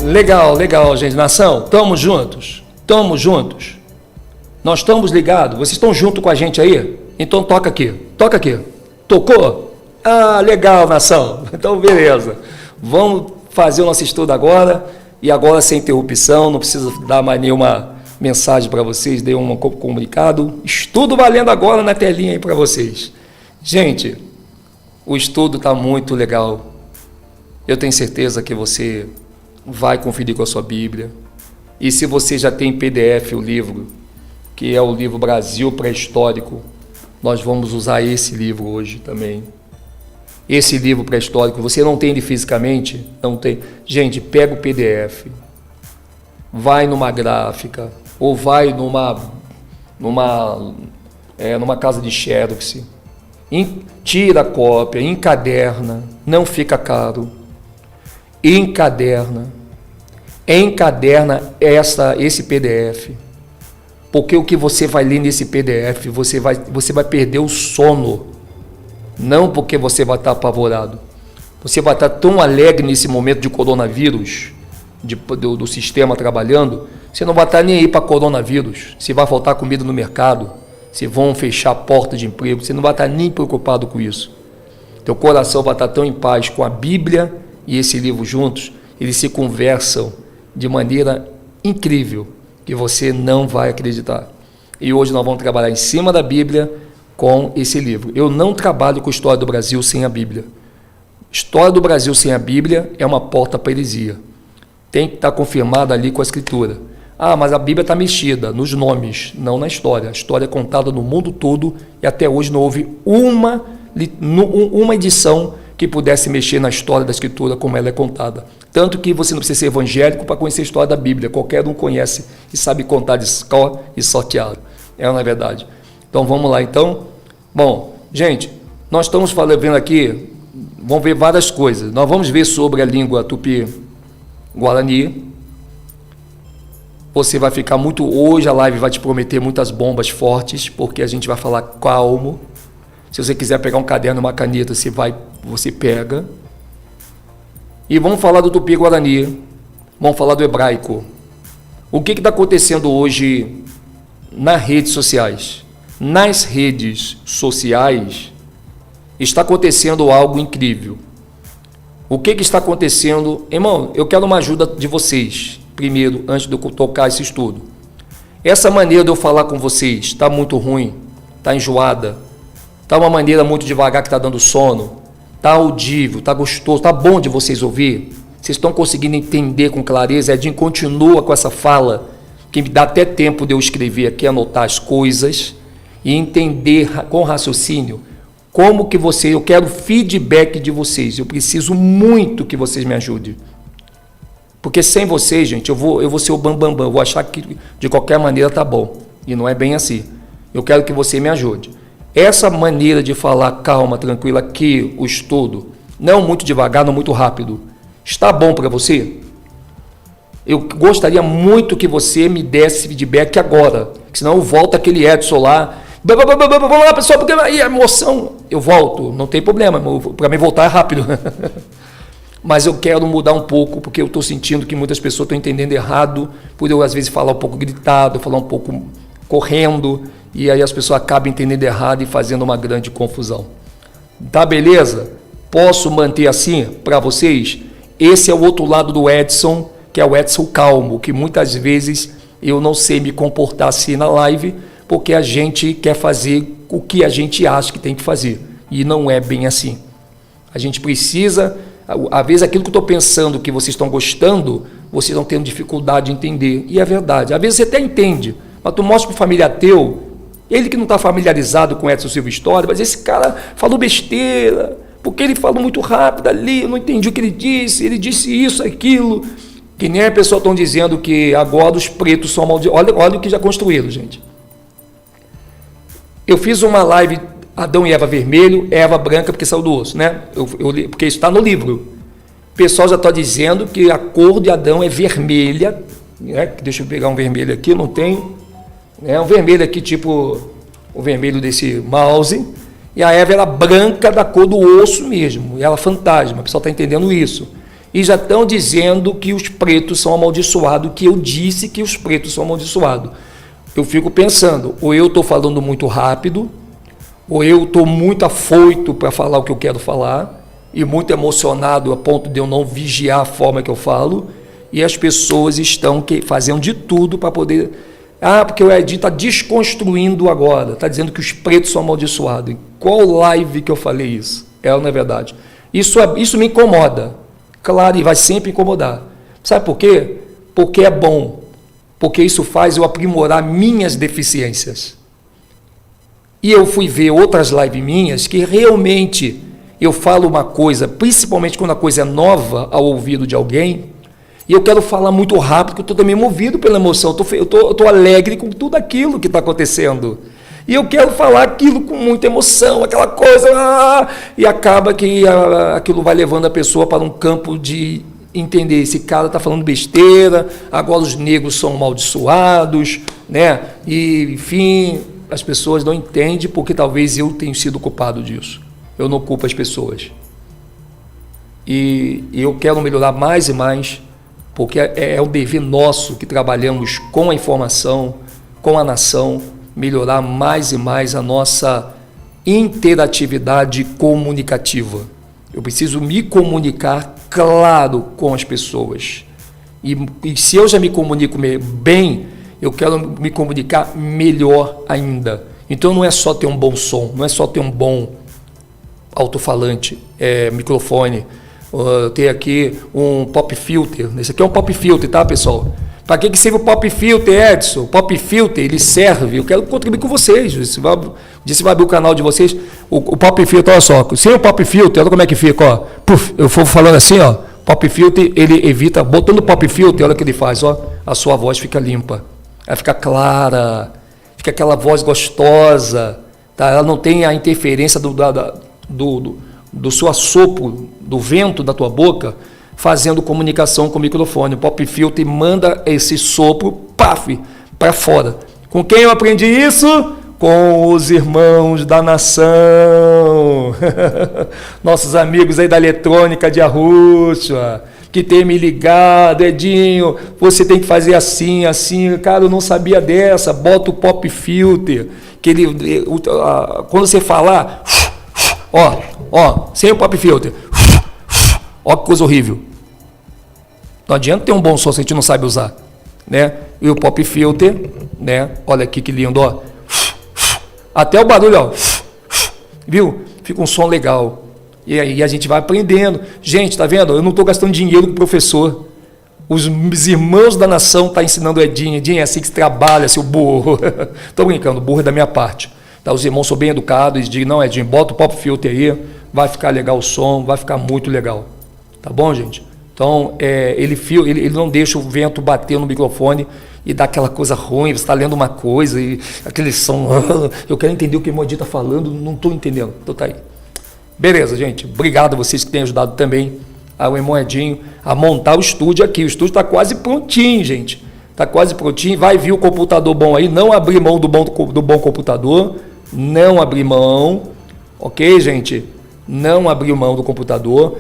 Legal, legal, gente. Nação, estamos juntos. Estamos juntos. Nós estamos ligados. Vocês estão junto com a gente aí? Então toca aqui. Toca aqui. Tocou? Ah, legal, nação. Então, beleza. Vamos fazer o nosso estudo agora. E agora sem interrupção. Não precisa dar mais nenhuma mensagem para vocês. Dei um comunicado. Estudo valendo agora na telinha aí para vocês. Gente, o estudo está muito legal. Eu tenho certeza que você vai conferir com a sua Bíblia. E se você já tem PDF o livro, que é o livro Brasil Pré-Histórico, nós vamos usar esse livro hoje também. Esse livro pré-histórico, você não tem ele fisicamente? Não tem. Gente, pega o PDF, vai numa gráfica, ou vai numa casa de xerox, tira a cópia, encaderna, não fica caro, encaderna esse PDF, porque o que você vai ler nesse PDF, você vai perder o sono, não porque você vai estar apavorado, você vai estar tão alegre nesse momento de coronavírus, do sistema trabalhando, você não vai estar nem aí para coronavírus, se vai faltar comida no mercado, se vão fechar a porta de emprego, você não vai estar nem preocupado com isso. Teu coração vai estar tão em paz com a Bíblia e esse livro juntos, eles se conversam de maneira incrível, que você não vai acreditar. E hoje nós vamos trabalhar em cima da Bíblia com esse livro. Eu não trabalho com História do Brasil sem a Bíblia. História do Brasil sem a Bíblia é uma porta para a heresia. Tem que estar confirmada ali com a Escritura. Ah, mas a Bíblia está mexida nos nomes, não na história. A história é contada no mundo todo e até hoje não houve uma edição que pudesse mexer na história da Escritura como ela é contada. Tanto que você não precisa ser evangélico para conhecer a história da Bíblia. Qualquer um conhece e sabe contar de có e salteado. É na verdade. Então vamos lá então. Bom, gente, nós estamos vendo aqui, vamos ver várias coisas. Nós vamos ver sobre a língua tupi-guarani. Você vai ficar muito... Hoje a live vai te prometer muitas bombas fortes, porque a gente vai falar calmo. Se você quiser pegar um caderno, uma caneta, você pega. E vamos falar do tupi-guarani, vamos falar do hebraico. O que está acontecendo hoje nas redes sociais? Nas redes sociais está acontecendo algo incrível. O que está acontecendo? Irmão, eu quero uma ajuda de vocês, primeiro, antes de eu tocar esse estudo. Essa maneira de eu falar com vocês está muito ruim, está enjoada, está uma maneira muito devagar que está dando sono, está audível, está gostoso, está bom de vocês ouvir? Vocês estão conseguindo entender com clareza? Edinho continua com essa fala, que me dá até tempo de eu escrever aqui, anotar as coisas e entender com raciocínio como que eu quero feedback de vocês. Eu preciso muito que vocês me ajudem. Porque sem vocês, gente, eu vou ser o bambambam, eu vou achar que de qualquer maneira tá bom. E não é bem assim. Eu quero que você me ajude. Essa maneira de falar calma, tranquila, aqui o estudo, não muito devagar, não muito rápido, está bom para você? Eu gostaria muito que você me desse feedback agora, senão eu volto aquele Edson lá, vamos lá pessoal, porque aí a emoção, eu volto, não tem problema, para mim voltar é rápido. Mas eu quero mudar um pouco, porque eu estou sentindo que muitas pessoas estão entendendo errado, por eu às vezes falar um pouco gritado, falar um pouco correndo, e aí as pessoas acabam entendendo errado e fazendo uma grande confusão. Tá beleza? Posso manter assim para vocês? Esse é o outro lado do Edson, que é o Edson calmo, que muitas vezes eu não sei me comportar assim na live, porque a gente quer fazer o que a gente acha que tem que fazer, e não é bem assim. A gente precisa, às vezes aquilo que eu estou pensando que vocês estão gostando, vocês estão tendo dificuldade de entender, e é verdade. Às vezes você até entende, mas tu mostra para o familiar teu, ele que não está familiarizado com Edson Silva História, mas esse cara falou besteira, porque ele falou muito rápido ali, eu não entendi o que ele disse isso, aquilo, que nem a pessoa estão dizendo que agora os pretos são malditos. Olha o que já construíram, gente. Eu fiz uma live, Adão e Eva vermelho, Eva branca, porque saiu do osso, né? Porque isso está no livro. O pessoal já está dizendo que a cor de Adão é vermelha, né? Deixa eu pegar um vermelho aqui, não tem, né? Um vermelho aqui, tipo o vermelho desse mouse, e a Eva era branca da cor do osso mesmo, e ela fantasma, o pessoal está entendendo isso. e já estão dizendo que os pretos são amaldiçoados, que eu disse que os pretos são amaldiçoados. Eu fico pensando, ou eu estou falando muito rápido, ou eu estou muito afoito para falar o que eu quero falar, e muito emocionado a ponto de eu não vigiar a forma que eu falo, e as pessoas estão fazendo de tudo para poder... porque o Edinho está desconstruindo agora, está dizendo que os pretos são amaldiçoados. Em qual live que eu falei isso? Não é verdade. Isso me incomoda. Claro, e vai sempre incomodar. Sabe por quê? Porque é bom. Porque isso faz eu aprimorar minhas deficiências. E eu fui ver outras lives minhas que realmente eu falo uma coisa, principalmente quando a coisa é nova ao ouvido de alguém, e eu quero falar muito rápido, porque eu estou também movido pela emoção, eu estou alegre com tudo aquilo que está acontecendo. E eu quero falar aquilo com muita emoção, aquela coisa, e acaba que aquilo vai levando a pessoa para um campo de entender, esse cara está falando besteira, agora os negros são amaldiçoados, né? E, enfim, as pessoas não entendem porque talvez eu tenha sido culpado disso. Eu não culpo as pessoas. E eu quero melhorar mais e mais, porque é o dever nosso que trabalhamos com a informação, com a nação, melhorar mais e mais a nossa interatividade comunicativa. Eu preciso me comunicar claro com as pessoas. E se eu já me comunico bem, eu quero me comunicar melhor ainda. Então não é só ter um bom som, não é só ter um bom alto-falante, microfone, ter aqui um pop filter. Esse aqui é um pop filter, tá, pessoal? Para que serve o pop filter, Edson? O pop filter, ele serve, eu quero contribuir com vocês. Você vai abrir o canal de vocês. O pop filter, olha só, sem o pop filter, olha como é que fica, ó. Puf, eu vou falando assim, ó. Pop filter, ele evita, botando o pop filter, olha o que ele faz, ó. A sua voz fica limpa, ela fica clara, fica aquela voz gostosa, tá? Ela não tem a interferência do seu assopro, do vento da tua boca, fazendo comunicação com o microfone. O pop filter manda esse sopro, paf, para fora. Com quem eu aprendi isso? Com os irmãos da nação. Nossos amigos aí da eletrônica de Arruxa, que tem me ligado, Edinho, você tem que fazer assim, assim. Cara, eu não sabia dessa. Bota o pop filter, que quando você falar, sem o pop filter, ó que coisa horrível. Não adianta ter um bom som se a gente não sabe usar, né? E o pop filter, né? Olha aqui que lindo, ó. Até o barulho, ó. Viu? Fica um som legal. E aí a gente vai aprendendo. Gente, tá vendo? Eu não estou gastando dinheiro com o professor. Os irmãos da nação estão ensinando o Edinho. Edinho, é assim que se trabalha, seu burro. Estou brincando, burro é da minha parte. Tá? Os irmãos são bem educados e dizem, não, Edinho, bota o pop filter aí, vai ficar legal o som, vai ficar muito legal. Tá bom, gente? Então, ele não deixa o vento bater no microfone e dar aquela coisa ruim, você está lendo uma coisa e aquele som, eu quero entender o que o Modir está falando, não estou entendendo. Então tá aí. Beleza, gente. Obrigado a vocês que têm ajudado também o irmão Edinho a montar o estúdio aqui. O estúdio está quase prontinho, gente. Está quase prontinho. Vai vir o computador bom aí. Não abrir mão do bom computador. Não abrir mão. Ok, gente? Não abrir mão do computador.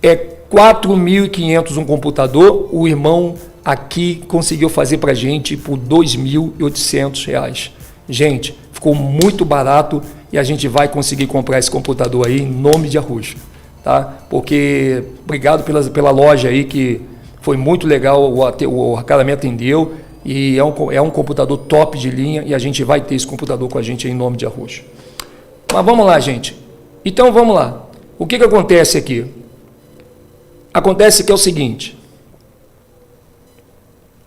É 4.500 um computador. O irmão aqui conseguiu fazer para a gente por R$ 2.800. Gente, ficou muito barato e a gente vai conseguir comprar esse computador aí em nome de Arruxa, tá? Porque, obrigado pela loja aí, que foi muito legal, o cara me atendeu e é um computador top de linha e a gente vai ter esse computador com a gente aí em nome de Arruxa. Mas vamos lá, gente. Então, vamos lá. O que acontece aqui? Acontece que é o seguinte.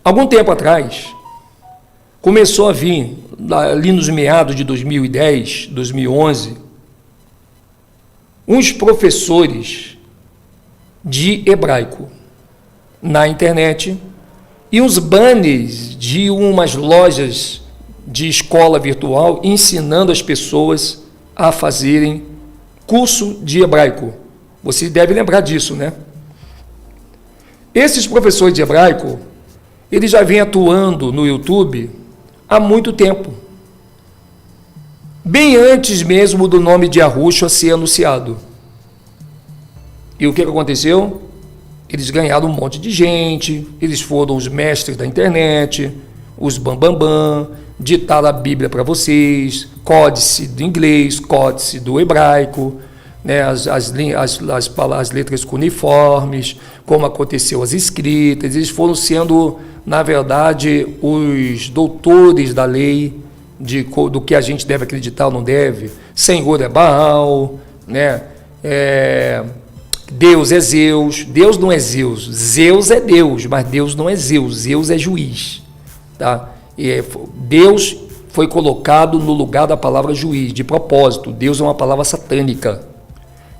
Algum tempo atrás, começou a vir, ali nos meados de 2010, 2011, uns professores de hebraico na internet e uns banners de umas lojas de escola virtual ensinando as pessoas a fazerem curso de hebraico. Você deve lembrar disso, né? Esses professores de hebraico, eles já vêm atuando no YouTube há muito tempo, bem antes mesmo do nome de Arruxa ser anunciado. E o que aconteceu? Eles ganharam um monte de gente, eles foram os mestres da internet, os bambambam, ditaram a Bíblia para vocês, códice do inglês, códice do hebraico, né, as letras cuneiformes, como aconteceu as escritas. Eles foram sendo, na verdade, os doutores da lei, do que a gente deve acreditar ou não deve. Senhor é Baal, né? Deus é Zeus. Deus não é Zeus. Zeus é Deus, mas Deus não é Zeus. Zeus é juiz. Tá? Deus foi colocado no lugar da palavra juiz, de propósito. Deus é uma palavra satânica.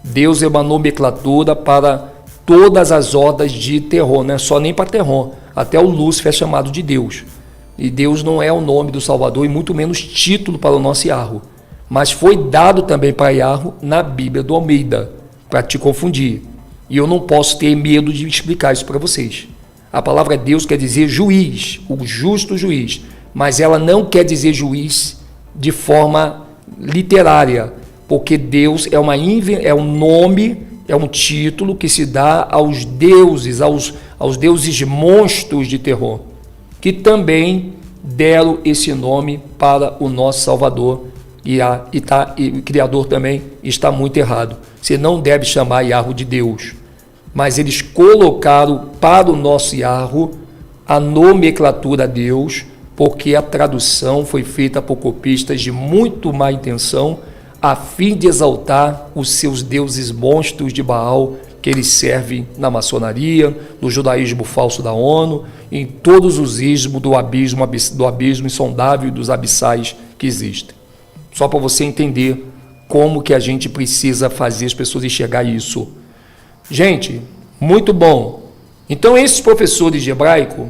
Deus é uma nomenclatura para todas as hordas de terror, não é só nem para terror. Até o Lúcifer é chamado de Deus. E Deus não é o nome do Salvador, e muito menos título para o nosso Yahweh. Mas foi dado também para Yahweh na Bíblia do Almeida, para te confundir. E eu não posso ter medo de explicar isso para vocês. A palavra Deus quer dizer juiz, o justo juiz. Mas ela não quer dizer juiz de forma literária, porque Deus é um nome, é um título que se dá aos deuses, aos deuses monstros de terror, que também deram esse nome para o nosso Salvador, e o Criador também está muito errado. Você não deve chamar Yahweh de Deus, mas eles colocaram para o nosso Yahweh a nomenclatura Deus, porque a tradução foi feita por copistas de muito má intenção, a fim de exaltar os seus deuses monstros de Baal, que eles servem na maçonaria, no judaísmo falso da ONU, em todos os ismos do abismo insondável e dos abissais que existem. Só para você entender como que a gente precisa fazer as pessoas enxergar isso. Gente, muito bom. Então, esses professores de hebraico,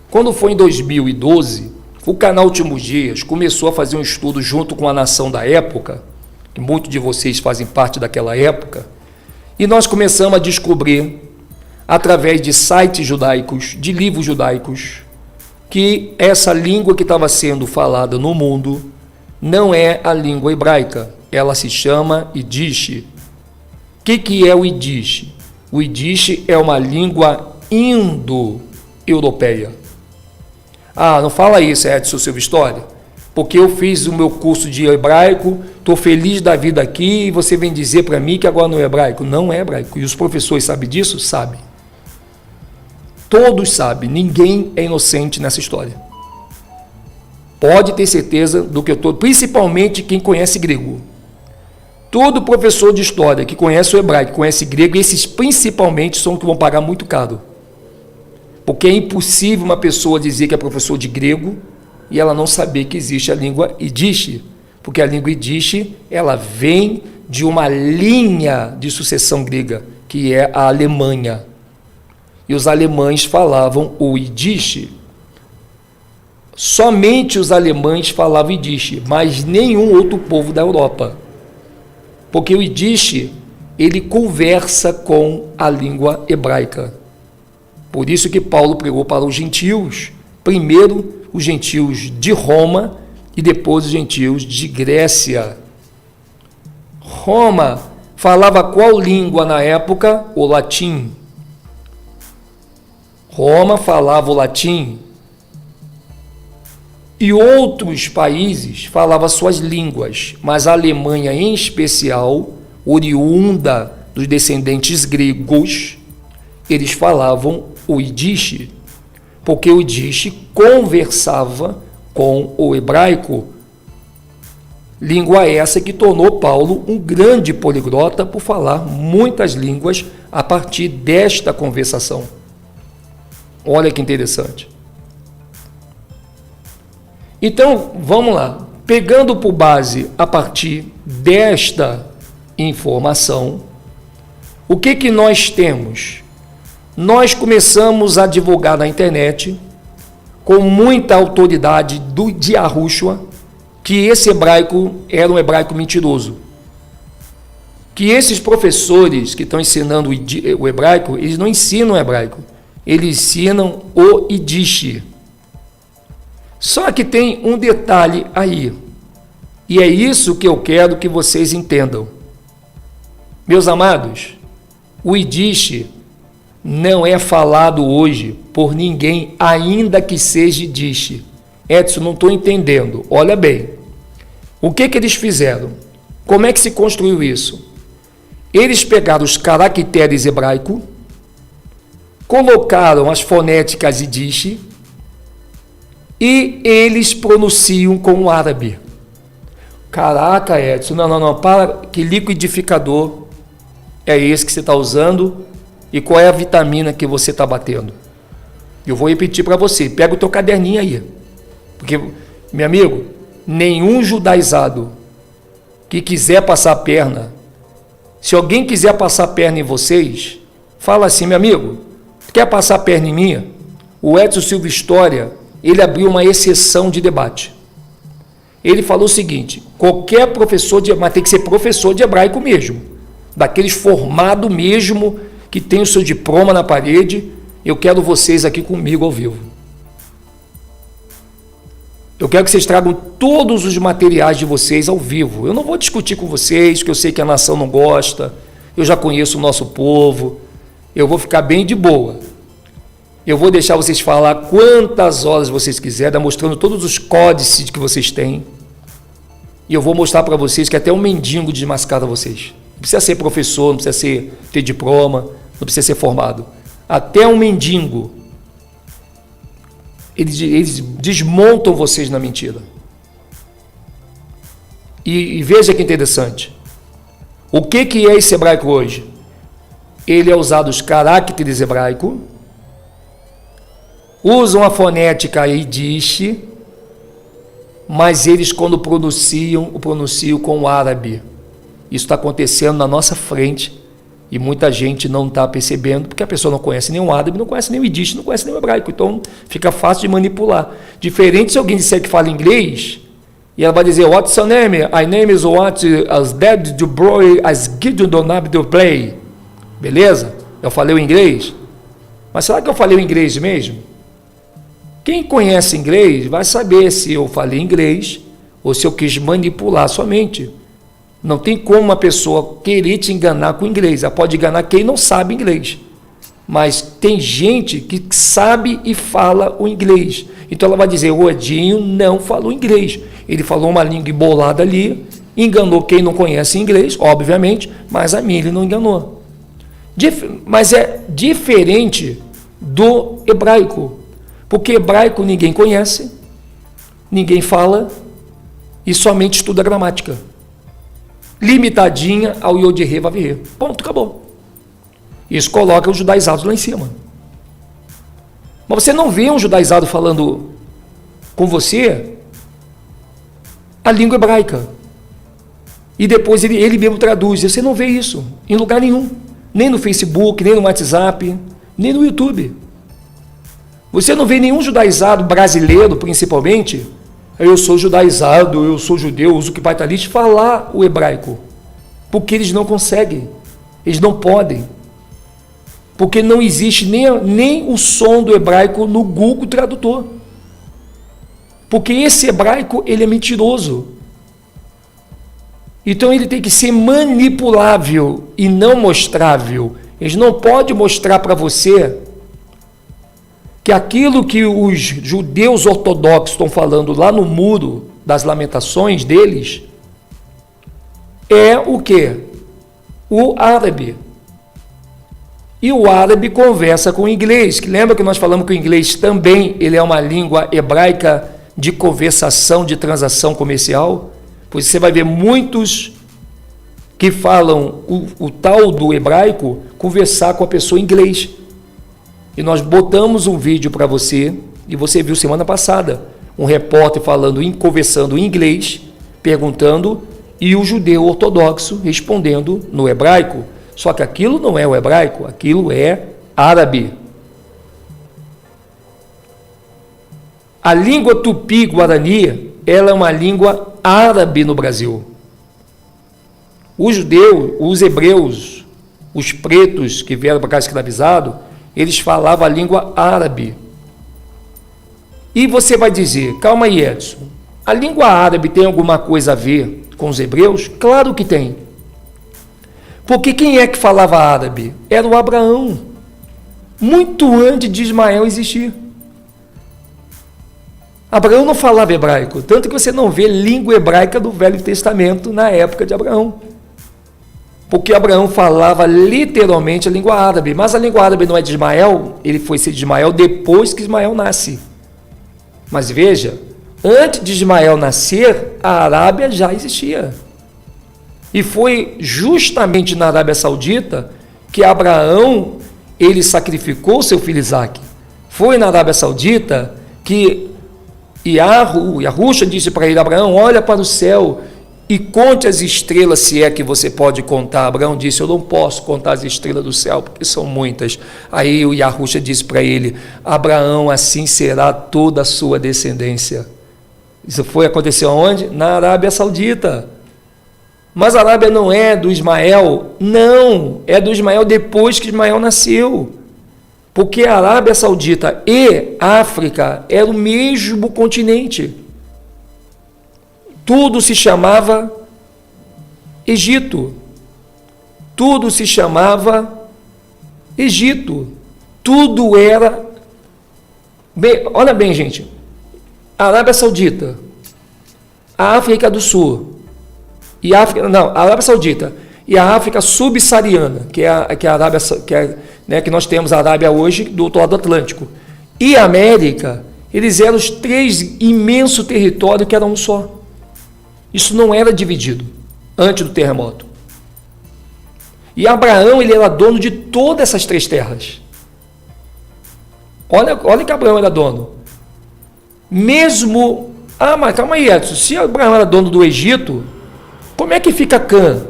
quando foi em 2012, o canal Últimos Dias começou a fazer um estudo junto com a nação da época, que muitos de vocês fazem parte daquela época, e nós começamos a descobrir, através de sites judaicos, de livros judaicos, que essa língua que estava sendo falada no mundo não é a língua hebraica, ela se chama Yiddish. O que é o Yiddish? O Yiddish é uma língua indo-europeia. Ah, não fala isso, Edson Silva História, porque eu fiz o meu curso de hebraico, estou feliz da vida aqui, e você vem dizer para mim que agora não é hebraico. Não é hebraico, e os professores sabem disso? Sabem. Todos sabem, ninguém é inocente nessa história. Pode ter certeza do que eu estou, principalmente quem conhece grego. Todo professor de história que conhece o hebraico, conhece grego, esses principalmente são os que vão pagar muito caro. Porque é impossível uma pessoa dizer que é professor de grego e ela não saber que existe a língua Yiddish, porque a língua Yiddish, ela vem de uma linha de sucessão grega, que é a Alemanha. E os alemães falavam o Yiddish. Somente os alemães falavam Yiddish, mas nenhum outro povo da Europa. Porque o Yiddish, ele conversa com a língua hebraica. Por isso que Paulo pregou para os gentios, primeiro os gentios de Roma e depois os gentios de Grécia. Roma falava qual língua na época? O latim. Roma falava o latim. E outros países falavam suas línguas, mas a Alemanha em especial, oriunda dos descendentes gregos, eles falavam o Yiddish, porque o Yiddish conversava com o hebraico, língua essa que tornou Paulo um grande poliglota por falar muitas línguas a partir desta conversação. Olha que interessante. Então, vamos lá. Pegando por base a partir desta informação, o que nós temos? Nós começamos a divulgar na internet, com muita autoridade de Yahushua, que esse hebraico era um hebraico mentiroso. Que esses professores que estão ensinando o hebraico, eles não ensinam o hebraico, eles ensinam o Yiddish. Só que tem um detalhe aí, e é isso que eu quero que vocês entendam. Meus amados, o Yiddish não é falado hoje por ninguém, ainda que seja Yiddish. Edson, não estou entendendo. Olha bem, o que eles fizeram? Como é que se construiu isso? Eles pegaram os caracteres hebraicos, colocaram as fonéticas Yiddish e eles pronunciam com o árabe. Caraca, Edson, não, para, que liquidificador é esse que você está usando e qual é a vitamina que você está batendo? Eu vou repetir para você, pega o teu caderninho aí, porque, meu amigo, nenhum judaizado que quiser passar a perna, se alguém quiser passar a perna em vocês, fala assim, meu amigo, quer passar a perna em mim? O Edson Silva História, ele abriu uma exceção de debate. Ele falou o seguinte, qualquer professor, mas tem que ser professor de hebraico mesmo, daqueles formado mesmo, que tem o seu diploma na parede, eu quero vocês aqui comigo ao vivo. Eu quero que vocês tragam todos os materiais de vocês ao vivo. Eu não vou discutir com vocês, que eu sei que a nação não gosta, eu já conheço o nosso povo, eu vou ficar bem de boa. Eu vou deixar vocês falar quantas horas vocês quiserem, mostrando todos os códices que vocês têm. E eu vou mostrar para vocês que até um mendigo desmascara vocês. Não precisa ser professor, não precisa ter diploma, não precisa ser formado. Até um mendigo, eles desmontam vocês na mentira. E veja que interessante. O que é esse hebraico hoje? Ele é usado os caracteres hebraicos, usam a fonética Yiddish, mas eles, quando pronunciam com o árabe. Isso está acontecendo na nossa frente e muita gente não está percebendo, porque a pessoa não conhece nenhum árabe, não conhece nenhum Yiddish, não conhece nenhum hebraico, então fica fácil de manipular. Diferente se alguém disser que fala inglês, e ela vai dizer, what's your name? My name is what as dead to boy as Gideon Donab to play. Beleza? Eu falei o inglês? Mas será que eu falei o inglês mesmo? Quem conhece inglês vai saber se eu falei inglês ou se eu quis manipular somente. Não tem como uma pessoa querer te enganar com inglês. Ela pode enganar quem não sabe inglês. Mas tem gente que sabe e fala o inglês. Então ela vai dizer, o Edinho não falou inglês. Ele falou uma língua embolada ali, enganou quem não conhece inglês, obviamente, mas a mim ele não enganou. Mas é diferente do hebraico. Porque hebraico ninguém conhece, ninguém fala e somente estuda gramática. Limitadinha ao Yod-Heh Vav-Heh. Ponto, acabou. Isso coloca os judaizados lá em cima. Mas você não vê um judaizado falando com você a língua hebraica. E depois ele mesmo traduz. Você não vê isso em lugar nenhum. Nem no Facebook, nem no WhatsApp, nem no YouTube. Você não vê nenhum judaizado brasileiro, principalmente, eu sou judaizado, eu sou judeu, uso kippah talit, falar o hebraico. Porque eles não conseguem, eles não podem. Porque não existe nem o som do hebraico no Google Tradutor. Porque esse hebraico, ele é mentiroso. Então ele tem que ser manipulável e não mostrável. Eles não podem mostrar para você que aquilo que os judeus ortodoxos estão falando lá no muro das lamentações deles é o quê? O árabe. E o árabe conversa com o inglês, que lembra que nós falamos que o inglês também ele é uma língua hebraica de conversação, de transação comercial? Pois você vai ver muitos que falam o tal do hebraico conversar com a pessoa em inglês. E nós botamos um vídeo para você, e você viu semana passada, um repórter conversando em inglês, perguntando, e o judeu ortodoxo respondendo no hebraico. Só que aquilo não é o hebraico, aquilo é árabe. A língua tupi-guarani, ela é uma língua árabe no Brasil. Os judeus, os hebreus, os pretos que vieram para cá escravizados, eles falavam a língua árabe. E você vai dizer, calma aí, Edson, a língua árabe tem alguma coisa a ver com os hebreus? Claro que tem. Porque quem é que falava árabe? Era o Abraão. muito antes de Ismael existir. Abraão não falava hebraico, tanto que você não vê língua hebraica do Velho Testamento na época de Abraão. Porque Abraão falava literalmente a língua árabe, mas a língua árabe não é de Ismael, ele foi ser de Ismael depois que Ismael nasce. Mas veja, antes de Ismael nascer, a Arábia já existia. E foi justamente na Arábia Saudita que Abraão, ele sacrificou seu filho Isaque. Foi na Arábia Saudita que Yahushua disse para ele: Abraão, olha para o céu e conte as estrelas, se é que você pode contar. Abraão disse: eu não posso contar as estrelas do céu, porque são muitas. Aí o Yahushua disse para ele: Abraão, assim será toda a sua descendência. Isso aconteceu onde? Na Arábia Saudita. Mas a Arábia não é do Ismael, não, é do Ismael depois que Ismael nasceu. Porque a Arábia Saudita e África eram o mesmo continente. Tudo se chamava Egito. Tudo se chamava Egito. Tudo era... Bem, olha bem, gente. A Arábia Saudita, a África do Sul, a Arábia Saudita e a África subsaariana, que é a Arábia, que nós temos a Arábia hoje do outro lado do Atlântico, e a América, eles eram os três imensos territórios que eram um só. Isso não era dividido antes do terremoto. E Abraão, ele era dono de todas essas três terras. Olha que Abraão era dono. Mesmo... mas calma aí, Edson, se Abraão era dono do Egito, como é que fica Cã?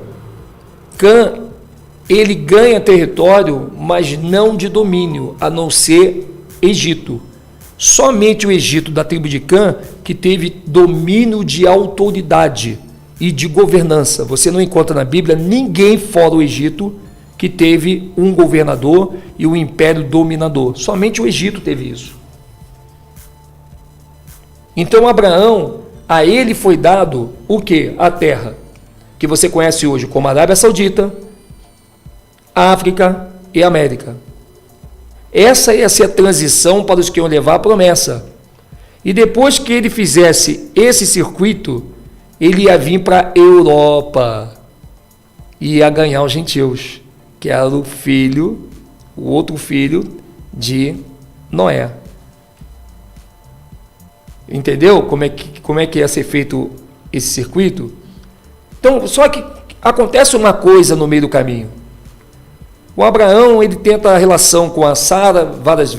Cã, ele ganha território, mas não de domínio, a não ser Egito. Somente o Egito da tribo de Cã que teve domínio de autoridade e de governança. Você não encontra na Bíblia ninguém fora o Egito que teve um governador e um império dominador. Somente o Egito teve isso. Então Abraão, a ele foi dado o quê? A terra, que você conhece hoje como Arábia Saudita, África e América. Essa ia ser a transição para os que iam levar a promessa. E depois que ele fizesse esse circuito, ele ia vir para a Europa e ia ganhar os gentios, que era o outro filho de Noé. Entendeu como é que ia ser feito esse circuito? Então, só que acontece uma coisa no meio do caminho. O Abraão, ele tenta a relação com a Sara várias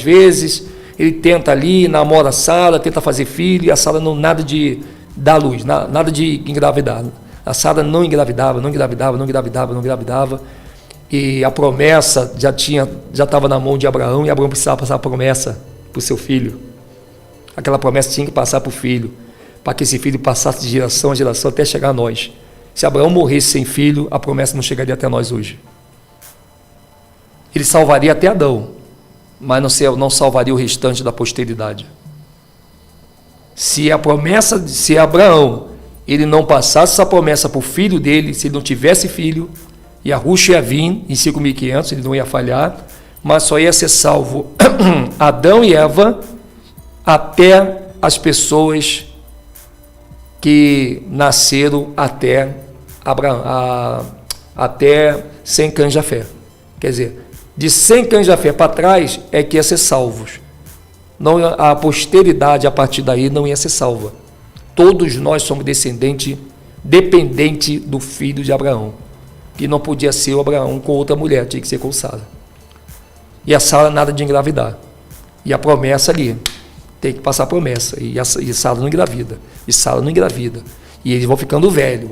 vezes, ele tenta ali, namora a Sara, tenta fazer filho, e a Sara não, nada de dar luz, nada de engravidar. A Sara não engravidava, e a promessa já estava na mão de Abraão, e Abraão precisava passar a promessa para o seu filho. Aquela promessa tinha que passar para o filho, para que esse filho passasse de geração a geração até chegar a nós. Se Abraão morresse sem filho, a promessa não chegaria até nós hoje. Ele salvaria até Adão, mas não salvaria o restante da posteridade. Se Abraão, ele não passasse essa promessa para o filho dele, se ele não tivesse filho, Yahushua ia vir em 5.500, ele não ia falhar, mas só ia ser salvo Adão e Eva até as pessoas que nasceram até Abraão, até Sem Cã Jafé. Quer dizer, de Sem Cã Jafé para trás é que ia ser salvos. Não, a posteridade a partir daí não ia ser salva. Todos nós somos dependente do filho de Abraão, que não podia ser o Abraão com outra mulher, tinha que ser com Sara. E a Sara nada de engravidar. E a promessa ali, tem que passar a promessa. E Sara não engravida. E Sara não engravida. E eles vão ficando velho.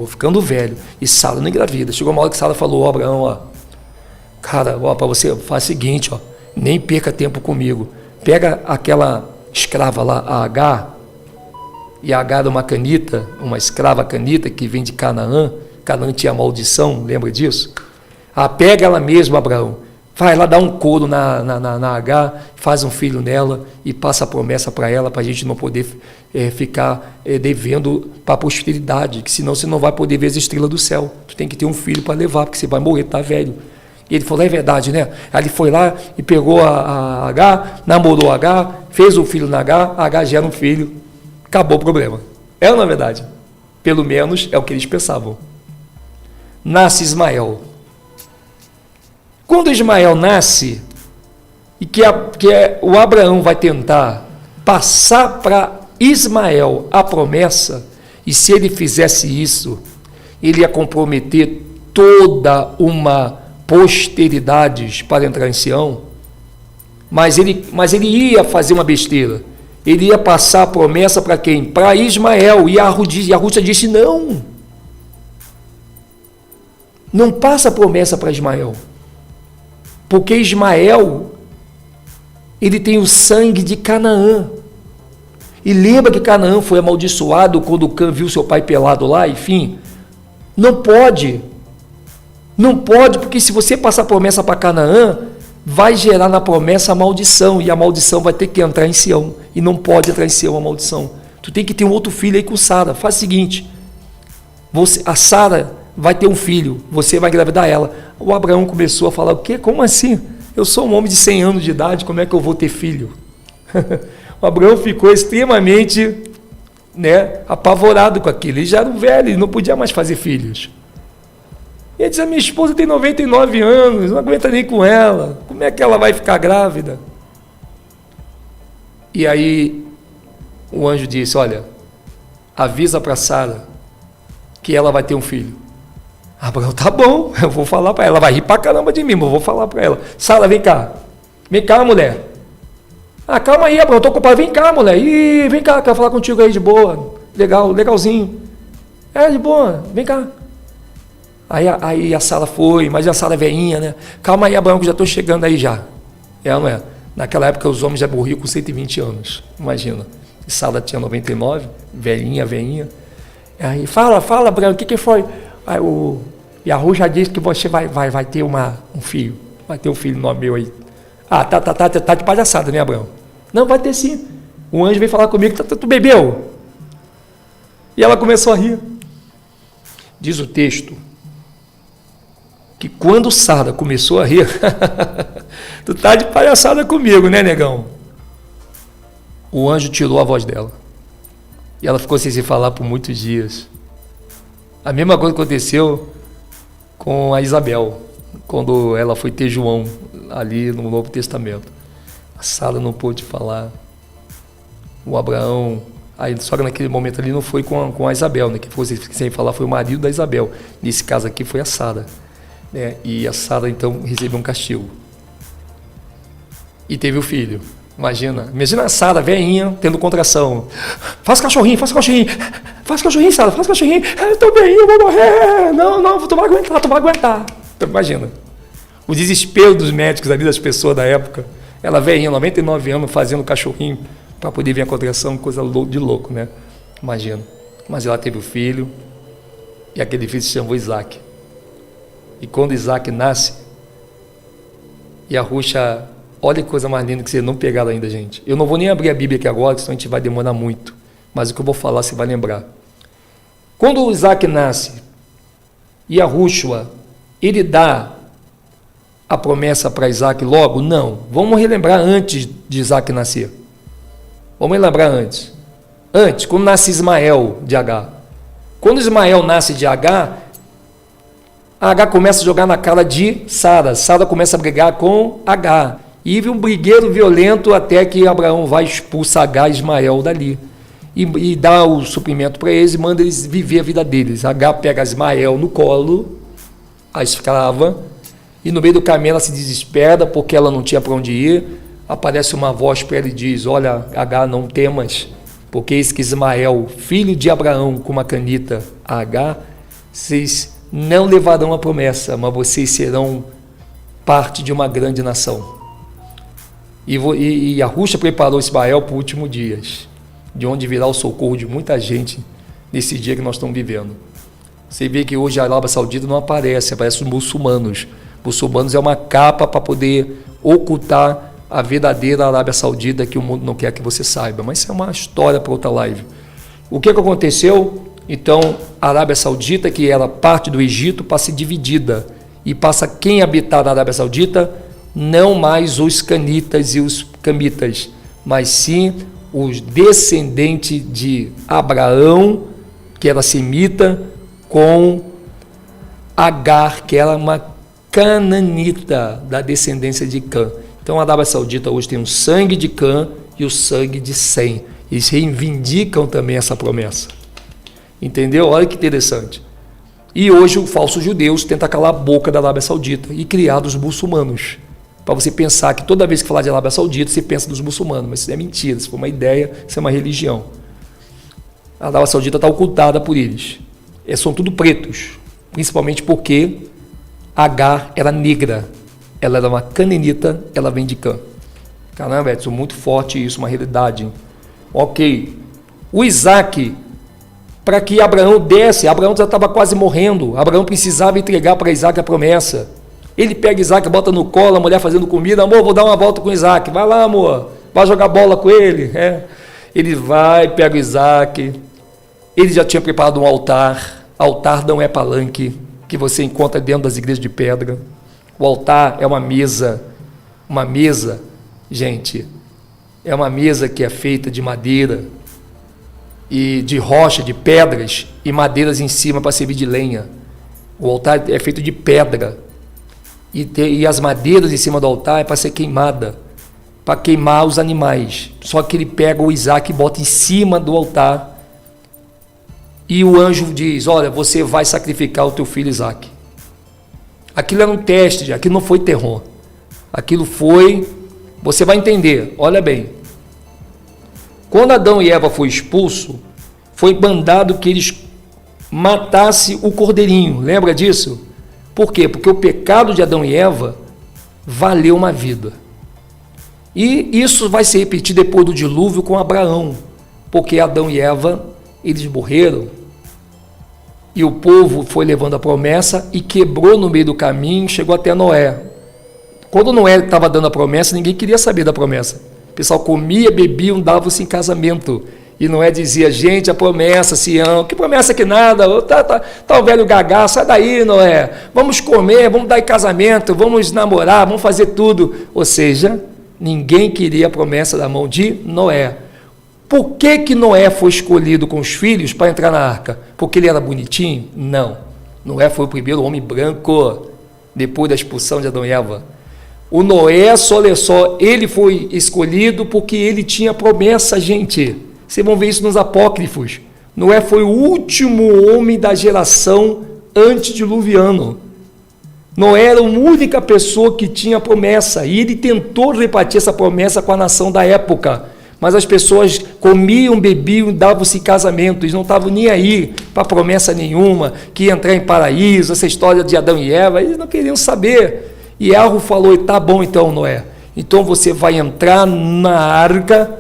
E Sara não engravida. Chegou uma hora que Sara falou: Abraão, cara, para você, faz o seguinte, nem perca tempo comigo. Pega aquela escrava lá, a Agar, e a Agar era uma canita, uma escrava canita que vem de Canaã. Canaã tinha maldição, lembra disso? Pega ela mesma, Abraão, vai lá dar um couro na Agar, faz um filho nela e passa a promessa para ela, para a gente não poder ficar devendo para a posteridade, que senão você não vai poder ver as estrelas do céu. Tu tem que ter um filho para levar, porque você vai morrer, tá velho. E ele falou, é verdade, né? Aí ele foi lá e pegou a H, namorou a H, fez um filho na H, a H gera um filho, acabou o problema. É ou não é verdade? Pelo menos é o que eles pensavam. Nasce Ismael. Quando Ismael nasce, e o Abraão vai tentar passar para Ismael a promessa, e se ele fizesse isso, ele ia comprometer toda uma posteridade para entrar em Sião, mas ele ia fazer uma besteira. Ele ia passar a promessa para quem? Para Ismael. E a Rússia disse, não passa a promessa para Ismael, porque Ismael, ele tem o sangue de Canaã. E lembra que Canaã foi amaldiçoado quando Cã viu seu pai pelado lá, enfim. Não pode, porque se você passar a promessa para Canaã, vai gerar na promessa a maldição, e a maldição vai ter que entrar em Sião, e não pode entrar em Sião a maldição. Tu tem que ter um outro filho aí com Sara. Faz o seguinte, a Sara vai ter um filho, você vai engravidar ela. O Abraão começou a falar, o quê? Como assim? Eu sou um homem de 100 anos de idade, como é que eu vou ter filho? O Abraão ficou extremamente apavorado com aquilo. Ele já era um velho, ele não podia mais fazer filhos. E ele disse, a minha esposa tem 99 anos, não aguenta nem com ela, como é que ela vai ficar grávida? E aí o anjo disse, olha, avisa para Sara que ela vai ter um filho. Abraão, tá bom, eu vou falar para ela, vai rir para caramba de mim, mas eu vou falar para ela. Sara, vem cá, mulher. Calma aí, Abraão, estou ocupado, vem cá, mulher, vem cá, quero falar contigo aí de boa, legalzinho. De boa, vem cá. Aí a Sara foi, mas a Sara é velhinha, né? Calma aí, Abraão, que já estou chegando aí já. Não é? Naquela época os homens já morriam com 120 anos, imagina. E Sara tinha 99, velhinha. Aí, fala, Abraão, o que foi? E a Ru já disse que você vai ter um filho. Vai ter um filho nome meu aí. Tá de palhaçada, né, Abraão? Não, vai ter sim. O anjo veio falar comigo, tu bebeu? E ela começou a rir. Diz o texto que quando Sara começou a rir, tu tá de palhaçada comigo, né, negão? O anjo tirou a voz dela. E ela ficou sem se falar por muitos dias. A mesma coisa aconteceu com a Isabel, quando ela foi ter João, ali no Novo Testamento. A Sara não pôde falar. O Abraão, só que naquele momento ali não foi com a Isabel, né? Que fosse sem falar foi o marido da Isabel. Nesse caso aqui foi a Sara. Né? E a Sara então recebeu um castigo. E teve o filho. Imagina a Sara, velhinha, tendo contração. Faz cachorrinho, Sara, faz cachorrinho. Eu tô bem, eu vou morrer. Não, tu vai aguentar. Então, imagina. O desespero dos médicos ali, das pessoas da época. Ela velhinha, 99 anos, fazendo cachorrinho para poder vir a contração, coisa de louco, né? Imagina. Mas ela teve o filho, e aquele filho se chamou Isaac. E quando Isaac nasce, e a Ruxa, olha que coisa mais linda que vocês não pegaram ainda, gente. Eu não vou nem abrir a Bíblia aqui agora, senão a gente vai demorar muito. Mas o que eu vou falar, você vai lembrar. Quando o Isaac nasce, e a Ruxa, ele dá a promessa para Isaac logo? Não. Vamos relembrar antes de Isaac nascer. Vamos relembrar antes. Antes, quando nasce Ismael de H. Quando Ismael nasce de H, a H começa a jogar na cara de Sara. Sara começa a brigar com H. E um brigueiro violento até que Abraão vai expulsar H e Ismael dali. E dá o suprimento para eles e manda eles viver a vida deles. H pega Ismael no colo, a escrava, e no meio do caminho ela se desespera porque ela não tinha para onde ir. Aparece uma voz para ela e diz, olha, H, não temas, porque eis que Ismael, filho de Abraão, com uma canita a H, vocês não levarão a promessa, mas vocês serão parte de uma grande nação. E a Ruxa preparou Ismael para os últimos dias, de onde virá o socorro de muita gente nesse dia que nós estamos vivendo. Você vê que hoje a Arábia Saudita não aparece os muçulmanos. Muçulmanos é uma capa para poder ocultar a verdadeira Arábia Saudita que o mundo não quer que você saiba. Mas isso é uma história para outra live. O que aconteceu? Então, a Arábia Saudita, que era parte do Egito, passa dividida. e passa quem habitar na Arábia Saudita, não mais os canitas e os camitas, mas sim os descendentes de Abraão, que era semita, com Agar, que era uma cananita da descendência de Cã. Então a Arábia Saudita hoje tem o sangue de Cã e o sangue de Sem. Eles reivindicam também essa promessa. Entendeu? Olha que interessante. E hoje o falso judeus tenta calar a boca da Arábia Saudita e criar dos muçulmanos. Para você pensar que toda vez que falar de Arábia Saudita, você pensa dos muçulmanos, mas isso é mentira, isso foi uma ideia, isso é uma religião. A Arábia Saudita está ocultada por eles. São tudo pretos, principalmente porque Agar era negra, ela era uma cananita, ela vem de Cã. Caramba, Edson, muito forte isso, uma realidade. Ok. O Isaac, para que Abraão desse, Abraão já estava quase morrendo, Abraão precisava entregar para Isaac a promessa. Ele pega Isaac, bota no colo, a mulher fazendo comida, amor, vou dar uma volta com Isaac, vai lá, amor, vai jogar bola com ele. Ele vai, pega o Isaac, ele já tinha preparado um altar não é palanque, que você encontra dentro das igrejas de pedra. O altar é uma mesa, gente, é uma mesa que é feita de madeira, e de rocha, de pedras, e madeiras em cima para servir de lenha. O altar é feito de pedra, e as madeiras em cima do altar é para ser queimada, para queimar os animais. Só que ele pega o Isaac e bota em cima do altar, e o anjo diz, olha, você vai sacrificar o teu filho Isaac. Aquilo era um teste, aquilo não foi terror. Aquilo foi, você vai entender, olha bem. Quando Adão e Eva foi expulso, foi mandado que eles matassem o cordeirinho, lembra disso? Por quê? Porque o pecado de Adão e Eva valeu uma vida. E isso vai se repetir depois do dilúvio com Abraão, porque Adão e Eva, eles morreram, e o povo foi levando a promessa e quebrou no meio do caminho, chegou até Noé. Quando Noé estava dando a promessa, ninguém queria saber da promessa. O pessoal comia, bebia, dava-se em casamento. E Noé dizia, gente, a promessa, Sião, que promessa que nada, tá o velho gagá, sai daí, Noé, vamos comer, vamos dar em casamento, vamos namorar, vamos fazer tudo. Ou seja, ninguém queria a promessa da mão de Noé. Por que Noé foi escolhido com os filhos para entrar na arca? Porque ele era bonitinho? Não. Noé foi o primeiro homem branco, depois da expulsão de Adão e Eva. O Noé, só ele foi escolhido porque ele tinha promessa, gente. Vocês vão ver isso nos apócrifos. Noé foi o último homem da geração antediluviano. Noé era a única pessoa que tinha promessa, e ele tentou repartir essa promessa com a nação da época. Mas as pessoas comiam, bebiam, davam-se em casamento, eles não estavam nem aí para promessa nenhuma, que ia entrar em paraíso, essa história de Adão e Eva, eles não queriam saber. E Arro falou, tá bom então, Noé, então você vai entrar na arca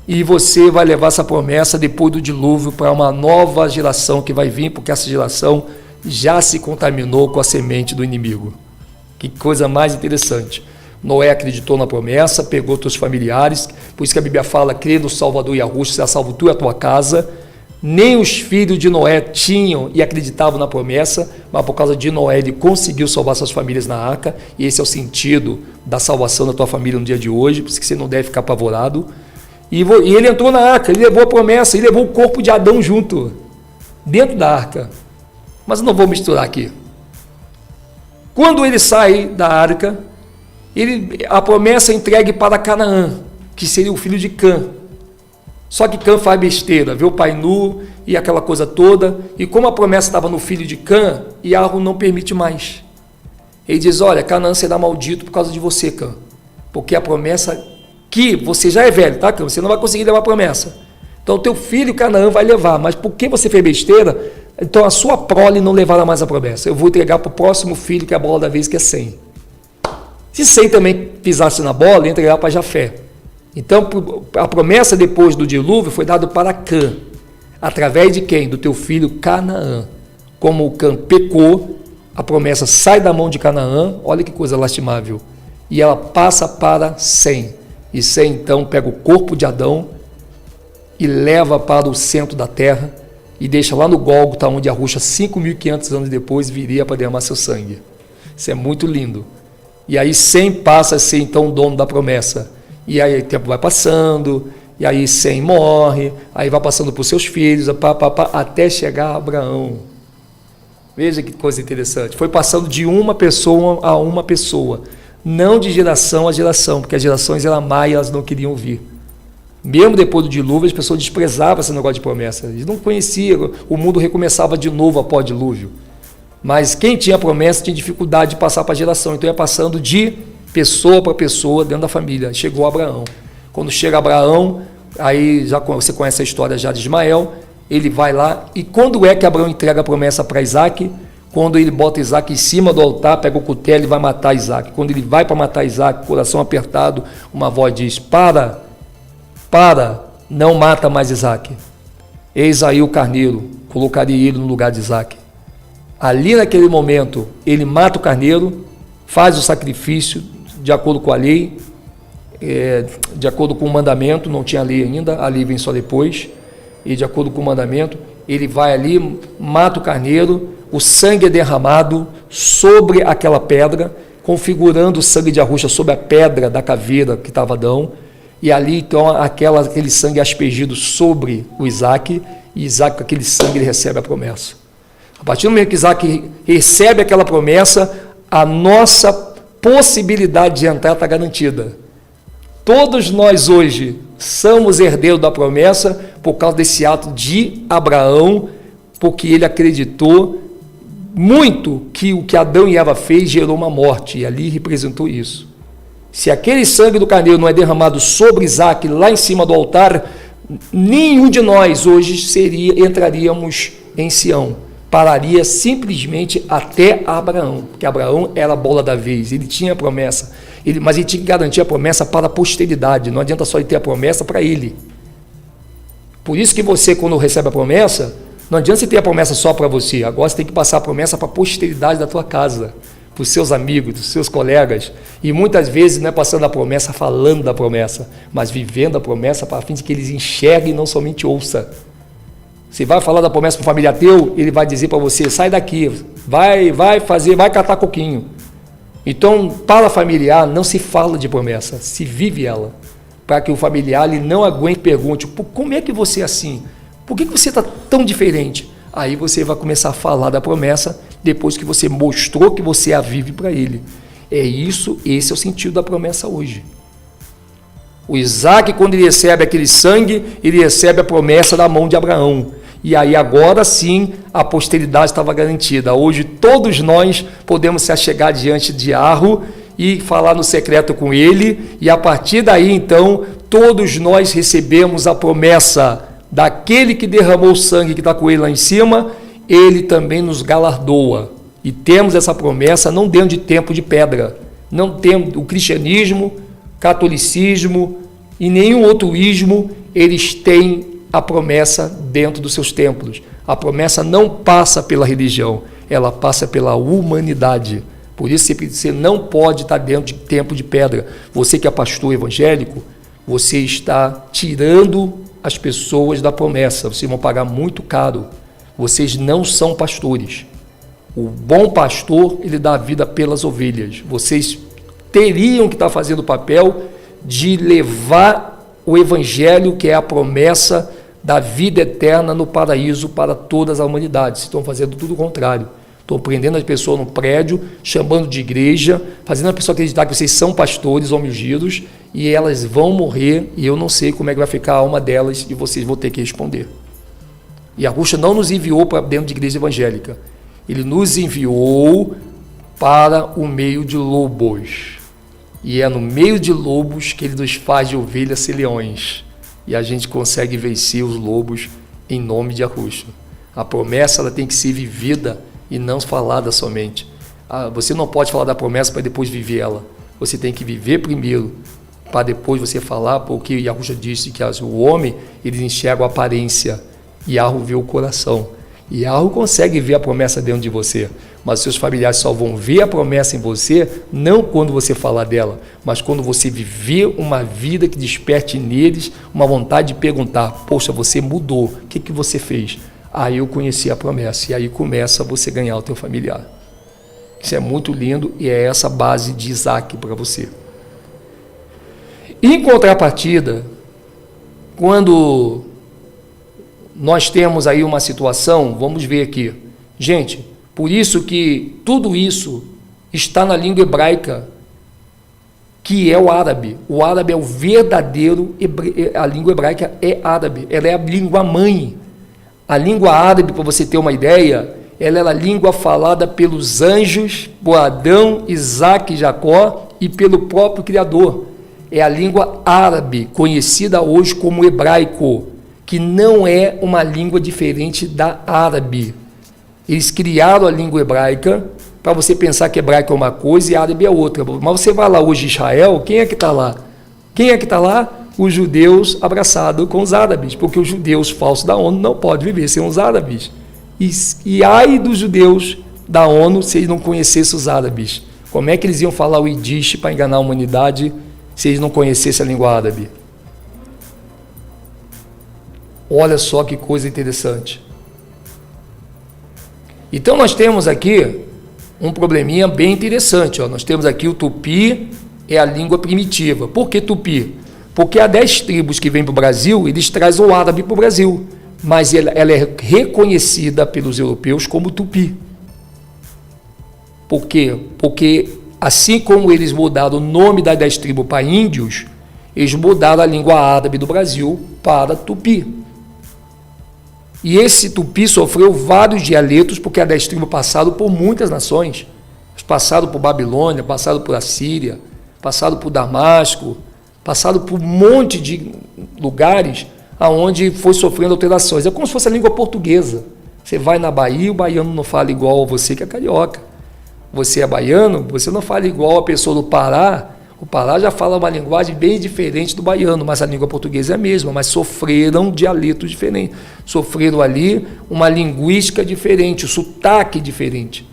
e você vai levar essa promessa depois do dilúvio para uma nova geração que vai vir, porque essa geração já se contaminou com a semente do inimigo. Que coisa mais interessante. Noé acreditou na promessa, pegou seus familiares, por isso que a Bíblia fala, crê no Salvador Yahushua, será salvo tu e a tua casa. Nem os filhos de Noé tinham e acreditavam na promessa, mas por causa de Noé ele conseguiu salvar suas famílias na arca, e esse é o sentido da salvação da tua família no dia de hoje, por isso que você não deve ficar apavorado. E ele entrou na arca, ele levou a promessa, ele levou o corpo de Adão junto, dentro da arca. Mas eu não vou misturar aqui. Quando ele sai da arca, a promessa é entregue para Canaã, que seria o filho de Cã. Só que Cã faz besteira, vê o pai nu e aquela coisa toda, e como a promessa estava no filho de Cã, Yahweh não permite mais. Ele diz, olha, Canaã será maldito por causa de você, Cã, porque a promessa que você já é velho, tá, Cã? Você não vai conseguir levar a promessa. Então o teu filho Canaã vai levar, mas porque você fez besteira, então a sua prole não levará mais a promessa. Eu vou entregar para o próximo filho, que é a bola da vez, que é Sem. Se Sem também pisasse na bola, ia entregar para Jafé. Então, a promessa depois do dilúvio foi dada para Cã. Através de quem? Do teu filho Canaã. Como o Cã pecou, a promessa sai da mão de Canaã, olha que coisa lastimável, e ela passa para Sem. E Sem, então, pega o corpo de Adão e leva para o centro da terra e deixa lá no Gólgota, onde Yahushua, 5.500 anos depois, viria para derramar seu sangue. Isso é muito lindo. E aí Sem passa a ser então o dono da promessa. E aí o tempo vai passando, e aí Sem morre, aí vai passando para os seus filhos, até chegar a Abraão. Veja que coisa interessante. Foi passando de uma pessoa a uma pessoa, não de geração a geração, porque as gerações eram má e elas não queriam ouvir. Mesmo depois do dilúvio, as pessoas desprezavam esse negócio de promessa. Eles não conheciam, o mundo recomeçava de novo após o dilúvio. Mas quem tinha promessa tinha dificuldade de passar para a geração, então ia passando de pessoa para pessoa dentro da família. Chegou Abraão. Quando chega Abraão, aí já você conhece a história já de Ismael, ele vai lá, e quando é que Abraão entrega a promessa para Isaac? Quando ele bota Isaac em cima do altar, pega o cutelo e vai matar Isaac. Quando ele vai para matar Isaac, coração apertado, uma voz diz: para, não mata mais Isaac. Eis aí o carneiro, colocaria ele no lugar de Isaac. Ali naquele momento, ele mata o carneiro, faz o sacrifício de acordo com a lei, de acordo com o mandamento, não tinha lei ainda, a lei vem só depois, e de acordo com o mandamento, ele vai ali, mata o carneiro, o sangue é derramado sobre aquela pedra, configurando o sangue de Arruxa sobre a pedra da caveira que estava Adão, e ali então aquele sangue é aspergido sobre o Isaac, e Isaac com aquele sangue ele recebe a promessa. A partir do momento que Isaac recebe aquela promessa, a nossa possibilidade de entrar está garantida. Todos nós hoje somos herdeiros da promessa por causa desse ato de Abraão, porque ele acreditou muito que o que Adão e Eva fez gerou uma morte, e ali representou isso. Se aquele sangue do carneiro não é derramado sobre Isaac, lá em cima do altar, nenhum de nós hoje entraríamos em Sião. Pararia simplesmente até Abraão, porque Abraão era a bola da vez, ele tinha a promessa, mas ele tinha que garantir a promessa para a posteridade, não adianta só ele ter a promessa para ele. Por isso que você, quando recebe a promessa, não adianta você ter a promessa só para você, agora você tem que passar a promessa para a posteridade da tua casa, para os seus amigos, dos seus colegas, e muitas vezes não é passando a promessa, falando da promessa, mas vivendo a promessa para fim de que eles enxerguem e não somente ouçam. Você vai falar da promessa para o familiar teu, ele vai dizer para você: sai daqui, vai catar coquinho. Então, para familiar, não se fala de promessa, se vive ela, para que o familiar ele não aguente e pergunte: como é que você é assim? Por que você está tão diferente? Aí você vai começar a falar da promessa, depois que você mostrou que você a vive para ele. Esse é o sentido da promessa hoje. O Isaac, quando ele recebe aquele sangue, ele recebe a promessa da mão de Abraão. E aí agora sim a posteridade estava garantida. Hoje todos nós podemos se achegar diante de Arro e falar no secreto com ele, e a partir daí então todos nós recebemos a promessa daquele que derramou o sangue que está com ele lá em cima, ele também nos galardoa. E temos essa promessa não dentro de tempo de pedra, não temos o cristianismo, catolicismo e nenhum outro ismo, eles têm a promessa dentro dos seus templos. A promessa não passa pela religião, ela passa pela humanidade. Por isso você não pode estar dentro de tempo de pedra. Você que é pastor evangélico, você está tirando as pessoas da promessa, vocês vão pagar muito caro. Vocês não são pastores. O bom pastor, ele dá a vida pelas ovelhas. Vocês teriam que estar fazendo o papel de levar o evangelho, que é a promessa da vida eterna no paraíso para todas as humanidades. Estão fazendo tudo o contrário. Estão prendendo as pessoas no prédio, chamando de igreja, fazendo a pessoa acreditar que vocês são pastores ungidos, e elas vão morrer, e eu não sei como é que vai ficar a alma delas, e vocês vão ter que responder. E Arruxa não nos enviou para dentro de igreja evangélica. Ele nos enviou para o meio de lobos. E é no meio de lobos que ele nos faz de ovelhas ser leões. E a gente consegue vencer os lobos em nome de Arruxa. A promessa ela tem que ser vivida e não falada somente. Você não pode falar da promessa para depois viver ela. Você tem que viver primeiro, para depois você falar, porque Arruxa disse que o homem, eles enxergam a aparência, e Arro vê o coração. E Arro consegue ver a promessa dentro de você, mas seus familiares só vão ver a promessa em você, não quando você falar dela, mas quando você viver uma vida que desperte neles uma vontade de perguntar: poxa, você mudou, o que você fez? Aí eu conheci a promessa, e aí começa você ganhar o teu familiar. Isso é muito lindo e é essa base de Isaac para você. Em contrapartida, quando nós temos aí uma situação, vamos ver aqui. Gente, por isso que tudo isso está na língua hebraica, que é o árabe. O árabe é o verdadeiro, a língua hebraica é árabe, ela é a língua mãe. A língua árabe, para você ter uma ideia, ela era a língua falada pelos anjos, por Adão, Isaac e Jacó e pelo próprio Criador. É a língua árabe, conhecida hoje como hebraico, que não é uma língua diferente da árabe. Eles criaram a língua hebraica para você pensar que hebraico é uma coisa e árabe é outra. Mas você vai lá hoje em Israel, quem é que está lá? Quem é que está lá? Os judeus abraçados com os árabes, porque os judeus falsos da ONU não podem viver sem os árabes. E ai dos judeus da ONU se eles não conhecessem os árabes. Como é que eles iam falar o Yiddish para enganar a humanidade se eles não conhecessem a língua árabe? Olha só que coisa interessante. Então nós temos aqui um probleminha bem interessante. Ó. Nós temos aqui o tupi, é a língua primitiva. Por que tupi? Porque há 10 tribos que vêm para o Brasil, eles trazem o árabe para o Brasil, mas ela é reconhecida pelos europeus como tupi. Por quê? Porque assim como eles mudaram o nome das 10 tribos para índios, eles mudaram a língua árabe do Brasil para tupi. E esse tupi sofreu vários dialetos, porque as 10 tribos passaram por muitas nações. Eles passaram por Babilônia, passaram por Assíria, passaram por Damasco, passaram por um monte de lugares onde foi sofrendo alterações. É como se fosse a língua portuguesa. Você vai na Bahia, o baiano não fala igual a você que é carioca. Você é baiano, você não fala igual a pessoa do Pará. O Pará já fala uma linguagem bem diferente do baiano, mas a língua portuguesa é a mesma, mas sofreram dialetos diferentes. Sofreram ali uma linguística diferente, o sotaque diferente.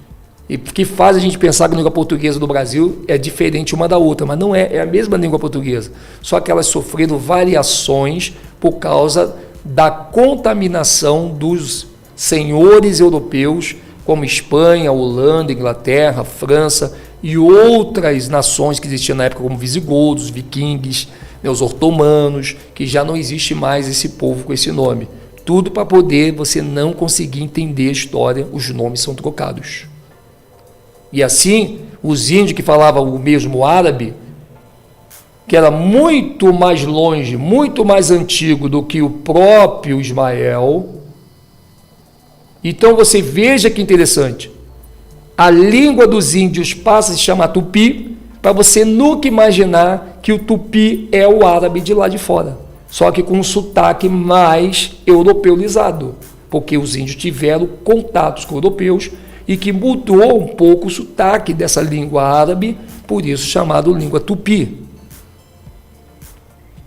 E que faz a gente pensar que a língua portuguesa do Brasil é diferente uma da outra, mas não é, é a mesma língua portuguesa. Só que elas sofreram variações por causa da contaminação dos senhores europeus, como Espanha, Holanda, Inglaterra, França e outras nações que existiam na época, como visigodos, vikings, os otomanos, que já não existe mais esse povo com esse nome. Tudo para poder você não conseguir entender a história, os nomes são trocados. E assim, os índios que falavam o mesmo árabe, que era muito mais longe, muito mais antigo do que o próprio Ismael. Então você veja que interessante. A língua dos índios passa a se chamar tupi, para você nunca imaginar que o tupi é o árabe de lá de fora, só que com um sotaque mais europeizado, porque os índios tiveram contatos com europeus e que mudou um pouco o sotaque dessa língua árabe, por isso chamado língua tupi.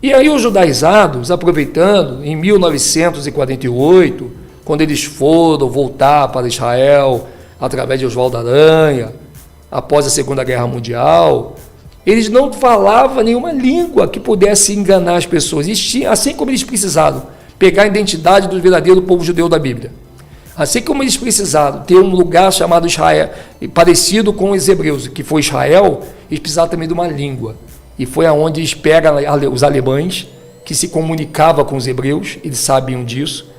E aí os judaizados, aproveitando, em 1948, quando eles foram voltar para Israel, através de Oswaldo Aranha, após a Segunda Guerra Mundial, eles não falavam nenhuma língua que pudesse enganar as pessoas, assim como eles precisaram pegar a identidade do verdadeiro povo judeu da Bíblia. Assim como eles precisaram ter um lugar chamado Israel, parecido com os hebreus, que foi Israel, eles precisaram também de uma língua. E foi aonde eles pegam os alemães, que se comunicavam com os hebreus, eles sabiam disso,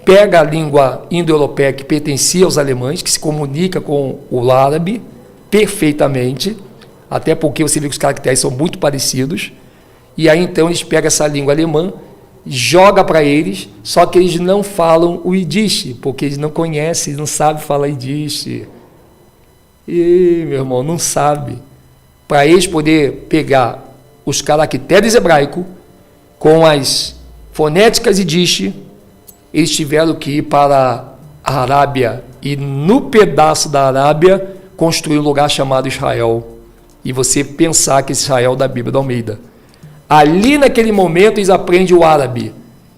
pega a língua indo-europeia que pertencia aos alemães, que se comunica com o árabe perfeitamente, até porque você vê que os caracteres são muito parecidos, e aí então eles pegam essa língua alemã, joga para eles, só que eles não falam o Yiddish, porque eles não conhecem, eles não sabem falar Yiddish. E, meu irmão, não sabe. Para eles poder pegar os caracteres hebraicos com as fonéticas Yiddish, eles tiveram que ir para a Arábia e no pedaço da Arábia construir um lugar chamado Israel. E você pensar que esse Israel da Bíblia da Almeida. Ali naquele momento eles aprendem o árabe.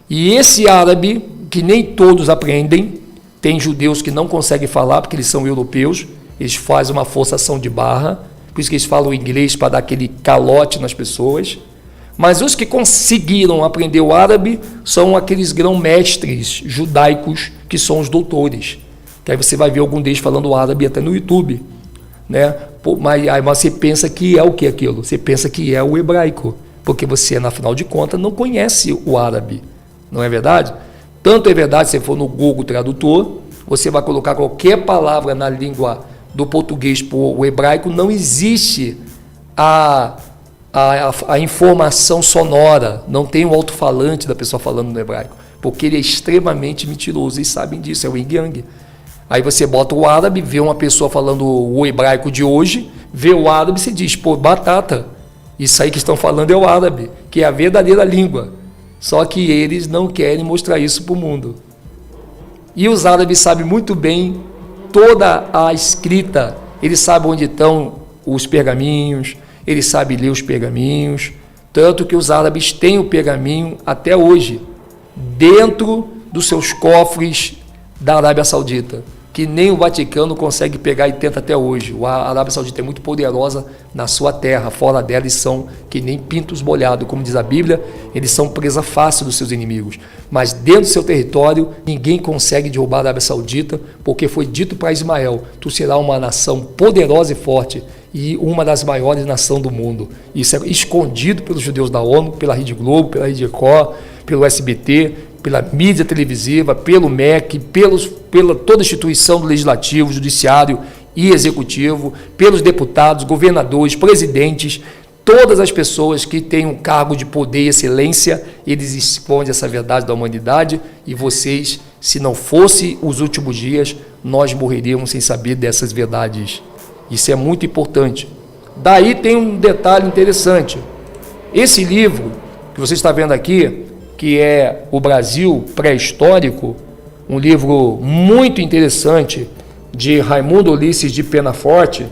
E esse árabe, que nem todos aprendem, tem judeus que não conseguem falar porque eles são europeus, eles fazem uma forçação de barra, por isso que eles falam inglês para dar aquele calote nas pessoas. Mas os que conseguiram aprender o árabe são aqueles grão-mestres judaicos que são os doutores. Que aí você vai ver algum deles falando árabe até no YouTube. né? Mas aí você pensa que é o que aquilo? Você pensa que é o hebraico, porque você, na final de contas, não conhece o árabe, não é verdade? Tanto é verdade, se você for no Google Tradutor, você vai colocar qualquer palavra na língua do português para o hebraico, não existe a informação sonora, não tem o alto-falante da pessoa falando no hebraico, porque ele é extremamente mentiroso, e sabem disso, é o yin yang. Aí você bota o árabe, vê uma pessoa falando o hebraico de hoje, vê o árabe e se diz, pô, batata, isso aí que estão falando é o árabe, que é a verdadeira língua. Só que eles não querem mostrar isso para o mundo. E os árabes sabem muito bem toda a escrita, eles sabem onde estão os pergaminhos, eles sabem ler os pergaminhos, tanto que os árabes têm o pergaminho até hoje, dentro dos seus cofres da Arábia Saudita, que nem o Vaticano consegue pegar e tenta até hoje. A Arábia Saudita é muito poderosa na sua terra, fora dela eles são que nem pintos molhados, como diz a Bíblia, eles são presa fácil dos seus inimigos, mas dentro do seu território ninguém consegue derrubar a Arábia Saudita, porque foi dito para Ismael, tu serás uma nação poderosa e forte, e uma das maiores nações do mundo. Isso é escondido pelos judeus da ONU, pela Rede Globo, pela Rede Record, pelo SBT, pela mídia televisiva, pelo MEC, pela toda a instituição do Legislativo, Judiciário e Executivo, pelos deputados, governadores, presidentes, todas as pessoas que têm um cargo de poder e excelência, eles expõem essa verdade da humanidade, e vocês, se não fosse os últimos dias, nós morreríamos sem saber dessas verdades. Isso é muito importante. Daí tem um detalhe interessante. Esse livro que você está vendo aqui, que é O Brasil Pré-Histórico, um livro muito interessante de Raimundo Ulisses de Penaforte.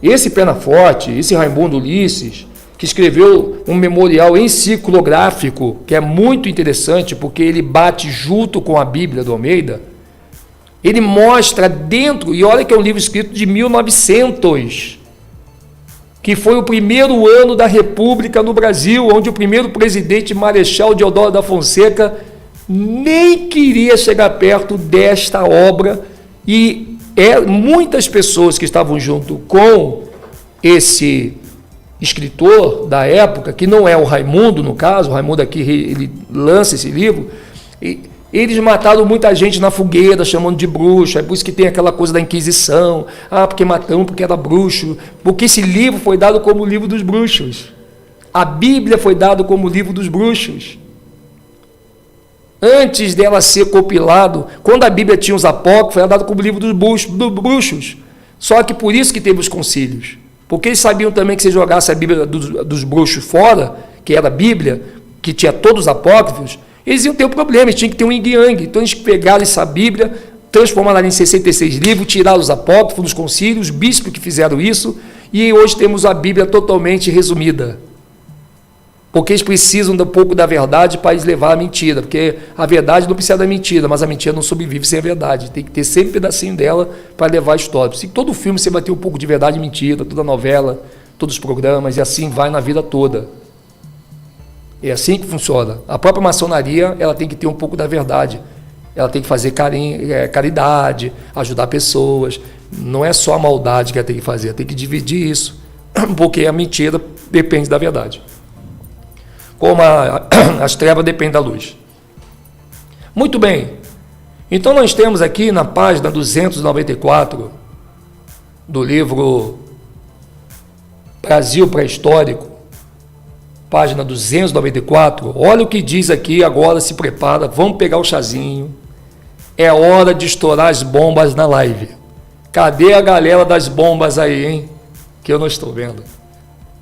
Esse Penaforte, esse Raimundo Ulisses, que escreveu um memorial enciclográfico, que é muito interessante, porque ele bate junto com a Bíblia do Almeida, ele mostra dentro, e olha que é um livro escrito de 1900, que foi o primeiro ano da República no Brasil, onde o primeiro presidente, Marechal Deodoro da Fonseca, nem queria chegar perto desta obra, e muitas pessoas que estavam junto com esse escritor da época, que não é o Raimundo, no caso, o Raimundo aqui ele lança esse livro, e eles mataram muita gente na fogueira, chamando de bruxo, é por isso que tem aquela coisa da Inquisição, porque matamos porque era bruxo, porque esse livro foi dado como o livro dos bruxos, a Bíblia foi dada como o livro dos bruxos, antes dela ser compilado, quando a Bíblia tinha os apócrifos, era dado como livro dos bruxos, só que por isso que teve os concílios, porque eles sabiam também que se jogasse a Bíblia dos bruxos fora, que era a Bíblia, que tinha todos os apócrifos, eles iam ter um problema, eles tinham que ter um yin-yang. Então eles pegaram essa Bíblia, transformaram em 66 livros, tiraram os apócrifos dos concílios, os bispos que fizeram isso, e hoje temos a Bíblia totalmente resumida. Porque eles precisam de um pouco da verdade para eles levar a mentira, porque a verdade não precisa da mentira, mas a mentira não sobrevive sem a verdade. Tem que ter sempre um pedacinho dela para levar a história. Se todo filme você vai ter um pouco de verdade e mentira, toda novela, todos os programas, e assim vai na vida toda. É assim que funciona. A própria maçonaria, ela tem que ter um pouco da verdade. Ela tem que fazer caridade, ajudar pessoas. Não é só a maldade que ela tem que fazer, ela tem que dividir isso, porque a mentira depende da verdade. Como as trevas dependem da luz. Muito bem. Então nós temos aqui na página 294 do livro Brasil Pré-Histórico, página 294, olha o que diz aqui, agora se prepara, vamos pegar o chazinho, é hora de estourar as bombas na live. Cadê a galera das bombas aí, hein? Que eu não estou vendo.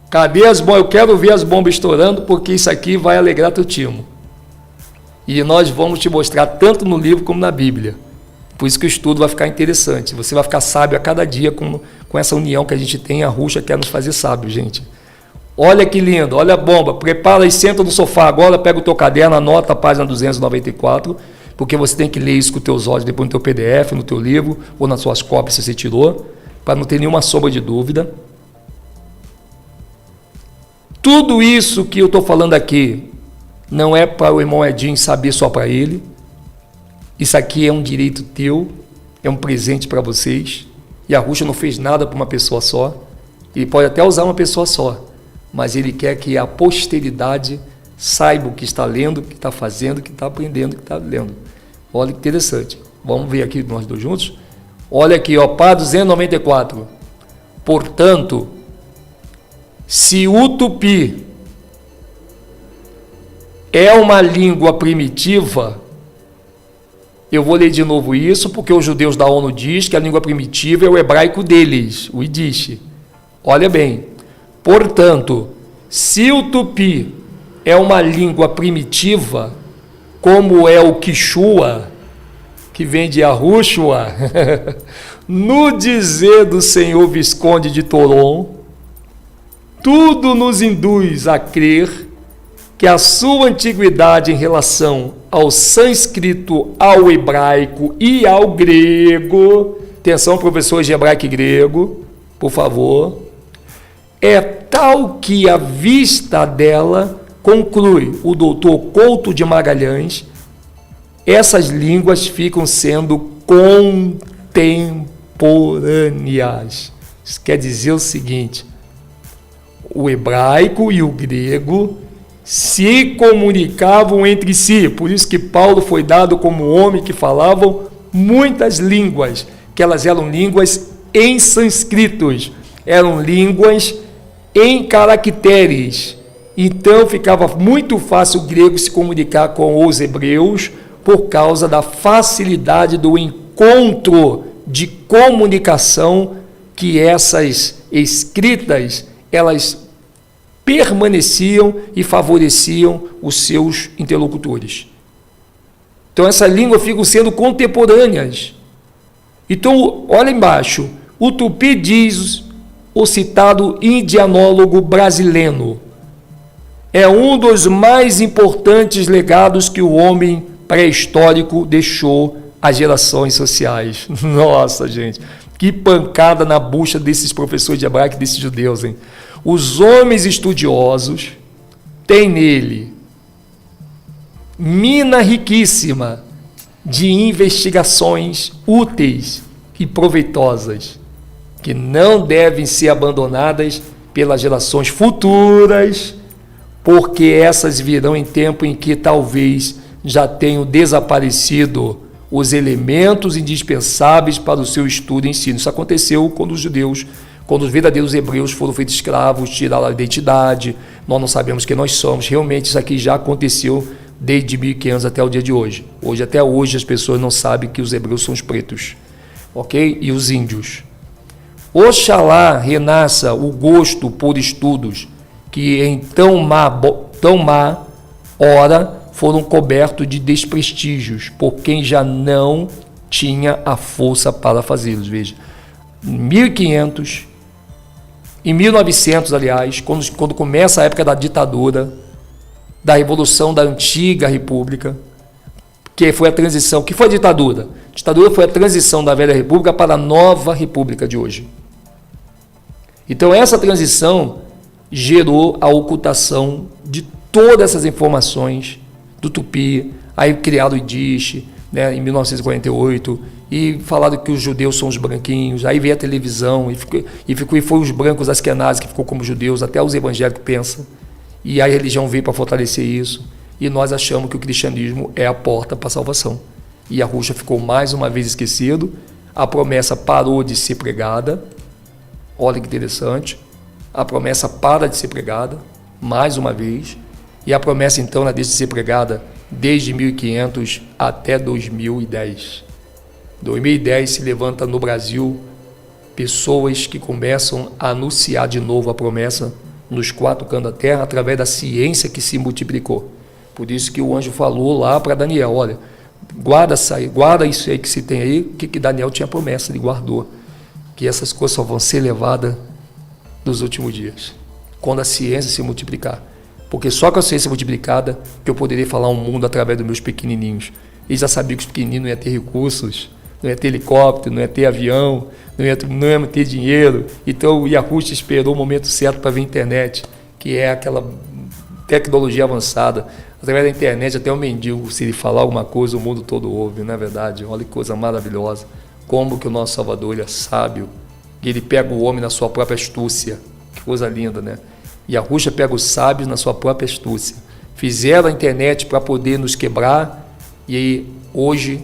Cadê as bombas? Eu quero ver as bombas estourando, porque isso aqui vai alegrar teu timo. E nós vamos te mostrar tanto no livro como na Bíblia. Por isso que o estudo vai ficar interessante. Você vai ficar sábio a cada dia com essa união que a gente tem. A Ruxa quer nos fazer sábio, gente. Olha que lindo, olha a bomba. Prepara e senta no sofá agora, pega o teu caderno, anota a página 294, porque você tem que ler isso com os teus olhos, depois no teu PDF, no teu livro, ou nas suas cópias se você tirou, para não ter nenhuma sombra de dúvida. Tudo isso que eu estou falando aqui não é para o irmão Edinho saber só para ele. Isso aqui é um direito teu, é um presente para vocês. Yahushua não fez nada para uma pessoa só. Ele pode até usar uma pessoa só, mas ele quer que a posteridade saiba o que está lendo, o que está fazendo, o que está aprendendo, o que está lendo. Olha que interessante. Vamos ver aqui nós dois juntos? Olha aqui, ó, Pá 294. Portanto, se o tupi é uma língua primitiva, eu vou ler de novo isso, porque os judeus da ONU diz que a língua primitiva é o hebraico deles, o Yiddish. Olha bem, portanto, se o tupi é uma língua primitiva, como é o Quichua, que vem de Yahushua, no dizer do senhor Visconde de Toron, tudo nos induz a crer que a sua antiguidade em relação ao sânscrito, ao hebraico e ao grego, atenção professores de hebraico e grego, por favor, é tal que a vista dela, conclui o doutor Couto de Magalhães, essas línguas ficam sendo contemporâneas. Isso quer dizer o seguinte: o hebraico e o grego se comunicavam entre si, por isso que Paulo foi dado como homem que falavam muitas línguas, que elas eram línguas em sânscritos, eram línguas em caracteres. Então ficava muito fácil o grego se comunicar com os hebreus por causa da facilidade do encontro de comunicação que essas escritas, elas permaneciam e favoreciam os seus interlocutores. Então essas línguas ficam sendo contemporâneas. Então, olha embaixo, o tupi diz o citado indianólogo brasileiro, é um dos mais importantes legados que o homem pré-histórico deixou às gerações sociais. Nossa, gente, que pancada na bucha desses professores de hebraico e desses judeus, hein? Os homens estudiosos têm nele mina riquíssima de investigações úteis e proveitosas, que não devem ser abandonadas pelas gerações futuras, porque essas virão em tempo em que talvez já tenham desaparecido os elementos indispensáveis para o seu estudo e ensino. Isso aconteceu quando os judeus, quando os verdadeiros hebreus foram feitos escravos, tiraram a identidade, nós não sabemos quem nós somos. Realmente isso aqui já aconteceu desde 1500 até o dia de hoje. Até hoje as pessoas não sabem que os hebreus são os pretos, ok? E os índios. Oxalá renasça o gosto por estudos que em tão má hora foram cobertos de desprestígios por quem já não tinha a força para fazê-los. Veja, em 1500, em 1900, aliás, quando começa a época da ditadura, da revolução da antiga república, que foi a transição, que foi a ditadura? A ditadura foi a transição da velha república para a nova república de hoje. Então essa transição gerou a ocultação de todas essas informações do tupi, aí criado o Yiddish, né, em 1948, e falaram que os judeus são os branquinhos, aí veio a televisão, e foi os brancos askenazes que ficou como judeus, até os evangélicos pensam, e aí a religião veio para fortalecer isso, e nós achamos que o cristianismo é a porta para a salvação. E Yahushua ficou mais uma vez esquecido, a promessa parou de ser pregada, olha que interessante, a promessa para de ser pregada, mais uma vez, e a promessa então ela deixa de ser pregada desde 1500 até 2010. 2010 se levanta no Brasil pessoas que começam a anunciar de novo a promessa nos quatro cantos da terra através da ciência que se multiplicou. Por isso que o anjo falou lá para Daniel, olha, guarda isso aí que se tem aí, que Daniel tinha promessa, ele guardou, que essas coisas só vão ser levadas nos últimos dias, quando a ciência se multiplicar. Porque só com a ciência multiplicada que eu poderia falar um mundo através dos meus pequenininhos. Eles já sabiam que os pequenininhos não iam ter recursos, não ia ter helicóptero, não ia ter avião, não ia ter dinheiro. Então o Yahushua esperou o momento certo para ver a internet, que é aquela tecnologia avançada. Através da internet, até o mendigo, se ele falar alguma coisa, o mundo todo ouve, não é verdade? Olha que coisa maravilhosa. como que o nosso Salvador ele é sábio, e ele pega o homem na sua própria astúcia. Que coisa linda, né? E a Rússia pega os sábios na sua própria astúcia. Fizeram a internet para poder nos quebrar, e aí, hoje,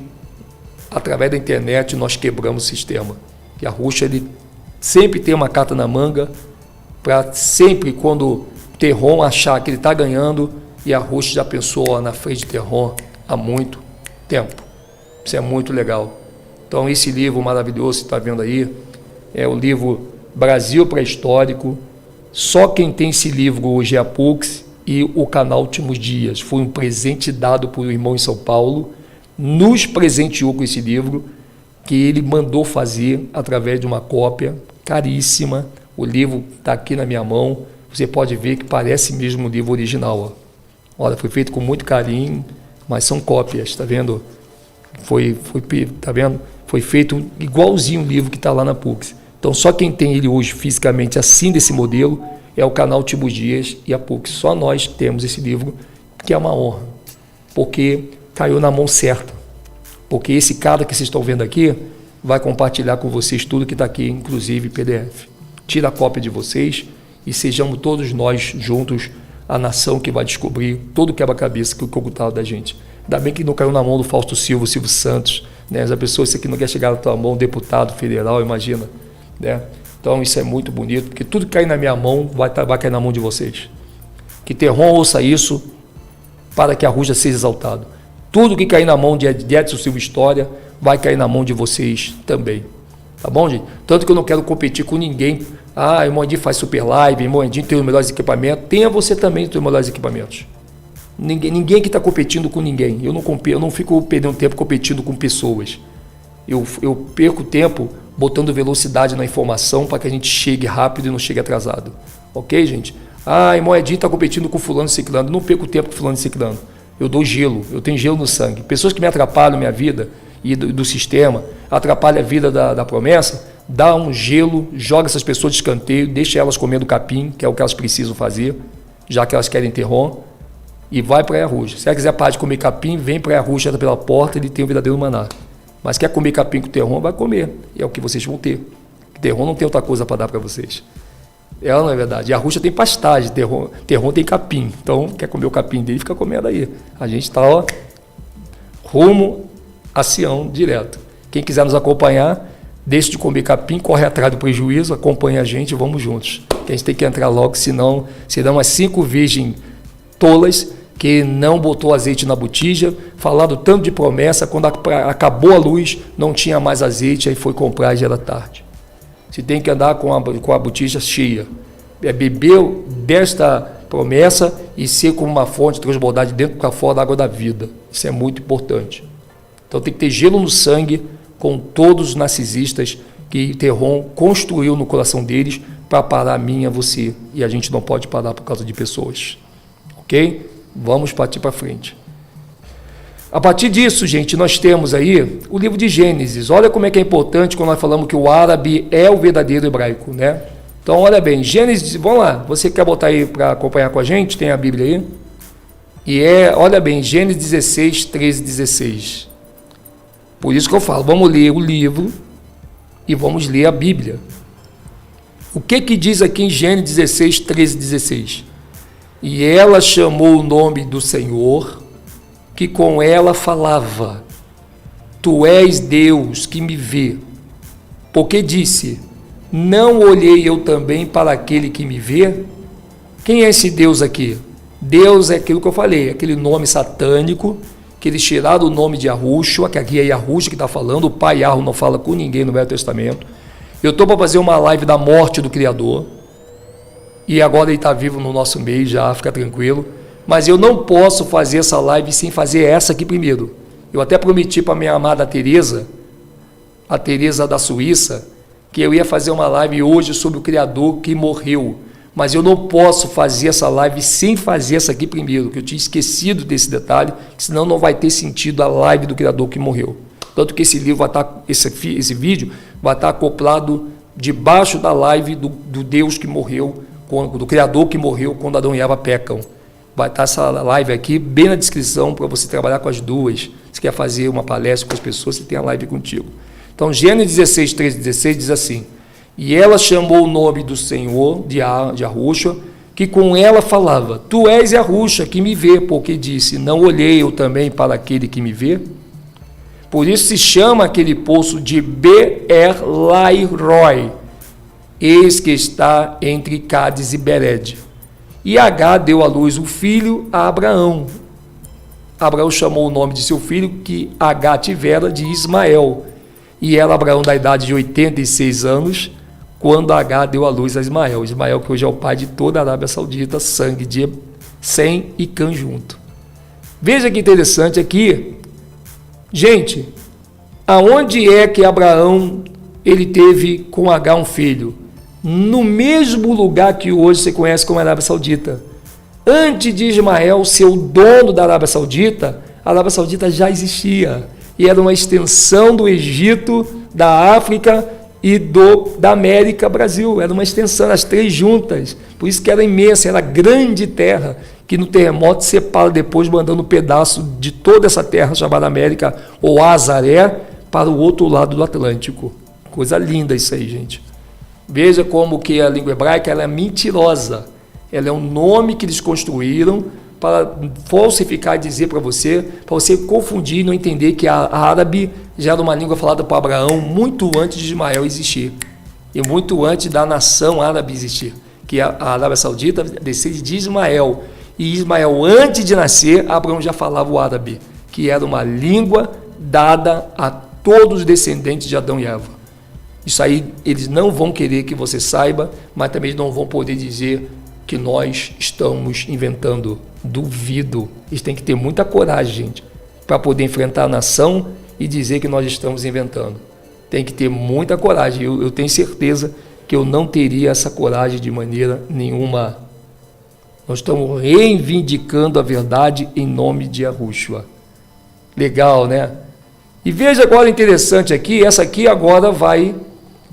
através da internet, nós quebramos o sistema. E a Rússia ele sempre tem uma carta na manga, para sempre, quando Terron achar que ele está ganhando, e a Rússia já pensou na frente de Terron há muito tempo. Isso é muito legal. Então, esse livro maravilhoso que você está vendo aí, é o livro Brasil Pré-Histórico. Só quem tem esse livro hoje é a PUC e o canal Últimos Dias. Foi um presente dado por um irmão em São Paulo, nos presenteou com esse livro, que ele mandou fazer através de uma cópia caríssima. O livro está aqui na minha mão, você pode ver que parece mesmo um livro original. Ó. Olha, foi feito com muito carinho, mas são cópias, está vendo? Tá vendo? Foi feito igualzinho o livro que está lá na PUC. Então, só quem tem ele hoje fisicamente assim desse modelo é o canal Últimos Dias e a PUC. Só nós temos esse livro, que é uma honra, porque caiu na mão certa. Porque esse cara que vocês estão vendo aqui vai compartilhar com vocês tudo que está aqui, inclusive PDF. Tira a cópia de vocês e sejamos todos nós juntos a nação que vai descobrir todo o quebra-cabeça que ocultava da gente. Ainda bem que não caiu na mão do Fausto Silva, Silvio Santos, né? As pessoas, isso aqui não quer chegar na tua mão, deputado federal, imagina, né? Então isso é muito bonito, porque tudo que cair na minha mão vai cair na mão de vocês. Que Terron ouça isso para que a Rússia seja exaltado. Tudo que cair na mão de Edson Silva História vai cair na mão de vocês também. Tá bom, gente? Tanto que eu não quero competir com ninguém. Ah, o Moandinho faz super live, o Moandinho tem os melhores equipamentos. Tenha você também os melhores equipamentos. Ninguém que está competindo com ninguém. Eu não fico perdendo tempo competindo com pessoas. Eu perco tempo botando velocidade na informação para que a gente chegue rápido e não chegue atrasado. Ok, gente? Ah, o Moandinho está competindo com fulano e ciclano. Não perco tempo com fulano e ciclano. Eu dou gelo, eu tenho gelo no sangue. Pessoas que me atrapalham minha vida e do sistema, atrapalham a vida da promessa, dá um gelo, joga essas pessoas de escanteio, deixa elas comendo capim, que é o que elas precisam fazer, já que elas querem Terron, e vai para a Rússia. Se ela quiser parar de comer capim, vem para a Rússia, entra pela porta, ele tem o verdadeiro maná. Mas quer comer capim com Terron, vai comer, e é o que vocês vão ter. Terron não tem outra coisa para dar para vocês. Ela não é verdade. E a Rússia tem pastagem, Terron tem capim. Então, quer comer o capim dele, fica comendo aí. A gente está rumo a Sião direto. Quem quiser nos acompanhar, deixe de comer capim, corre atrás do prejuízo, acompanha a gente, vamos juntos. Que a gente tem que entrar logo, senão serão as 5 virgens tolas que não botou azeite na botija, falando tanto de promessa, quando acabou a luz, não tinha mais azeite, aí foi comprar e já era tarde. Você tem que andar com a botija cheia. É beber desta promessa e ser como uma fonte transbordar de dentro para fora da água da vida. Isso é muito importante. Então tem que ter gelo no sangue com todos os narcisistas que Terron construiu no coração deles para parar a mim e a você. E a gente não pode parar por causa de pessoas. Ok? Vamos partir para frente. A partir disso, gente, nós temos aí o livro de Gênesis. Olha como é que é importante quando nós falamos que o árabe é o verdadeiro hebraico, né? Então, olha bem, Gênesis, vamos lá, você quer botar aí para acompanhar com a gente? Tem a Bíblia aí? E olha bem, Gênesis 16, 13, 16. Por isso que eu falo, vamos ler o livro e vamos ler a Bíblia. O que diz aqui em Gênesis 16, 13, 16? E ela chamou o nome do Senhor, que com ela falava, tu és Deus que me vê, porque disse, não olhei eu também para aquele que me vê? Quem é esse Deus aqui? Deus é aquilo que eu falei, aquele nome satânico, que eles tiraram o nome de Yahushua, que aqui é Yahushua que está falando, o pai Yahweh não fala com ninguém no Velho Testamento. Eu estou para fazer uma live da morte do Criador, e agora ele está vivo no nosso meio, já fica tranquilo. Mas eu não posso fazer essa live sem fazer essa aqui primeiro. Eu até prometi para minha amada Teresa, a Teresa da Suíça, que eu ia fazer uma live hoje sobre o Criador que morreu. Mas eu não posso fazer essa live sem fazer essa aqui primeiro, que eu tinha esquecido desse detalhe, senão não vai ter sentido a live do Criador que morreu. Tanto que esse livro vai estar, esse vídeo vai estar acoplado debaixo da live do Deus que morreu, do Criador que morreu quando Adão e Eva pecam. Vai estar essa live aqui bem na descrição para você trabalhar com as duas. Se quer fazer uma palestra com as pessoas, você tem a live contigo. Então, Gênesis 16, 13, 16 diz assim: e ela chamou o nome do Senhor de Yahushua, que com ela falava: tu és Yahushua que me vê, porque disse: não olhei eu também para aquele que me vê? Por isso se chama aquele poço de Beer-Lahai-roi, eis que está entre Cádiz e Bered. E Agar deu à luz um filho a Abraão. Abraão chamou o nome de seu filho, que Agar tivera, de Ismael. E ela, Abraão, da idade de 86 anos, quando Agar deu à luz a Ismael. Ismael, que hoje é o pai de toda a Arábia Saudita, sangue de Sem e Cã junto. Veja que interessante aqui. Gente, aonde é que Abraão ele teve com Agar um filho? No mesmo lugar que hoje você conhece como Arábia Saudita. Antes de Ismael ser o dono da Arábia Saudita, a Arábia Saudita já existia. E era uma extensão do Egito, da África e da América, Brasil. Era uma extensão, as três juntas. Por isso que era imensa, era grande terra, que no terremoto separa depois, mandando um pedaço de toda essa terra chamada América, ou Azaré, para o outro lado do Atlântico. Coisa linda isso aí, gente. Veja como que a língua hebraica ela é mentirosa. Ela é um nome que eles construíram para falsificar e dizer para você confundir e não entender que a árabe já era uma língua falada por Abraão muito antes de Ismael existir. E muito antes da nação árabe existir. Que a Arábia Saudita descende de Ismael. E Ismael, antes de nascer, Abraão já falava o árabe, que era uma língua dada a todos os descendentes de Adão e Eva. Isso aí eles não vão querer que você saiba, mas também não vão poder dizer que nós estamos inventando. Duvido. Eles têm que ter muita coragem, gente, para poder enfrentar a nação e dizer que nós estamos inventando. Tem que ter muita coragem. Eu tenho certeza que eu não teria essa coragem de maneira nenhuma. Nós estamos reivindicando a verdade em nome de Yahushua. Legal, né? E veja agora interessante aqui, essa aqui agora vai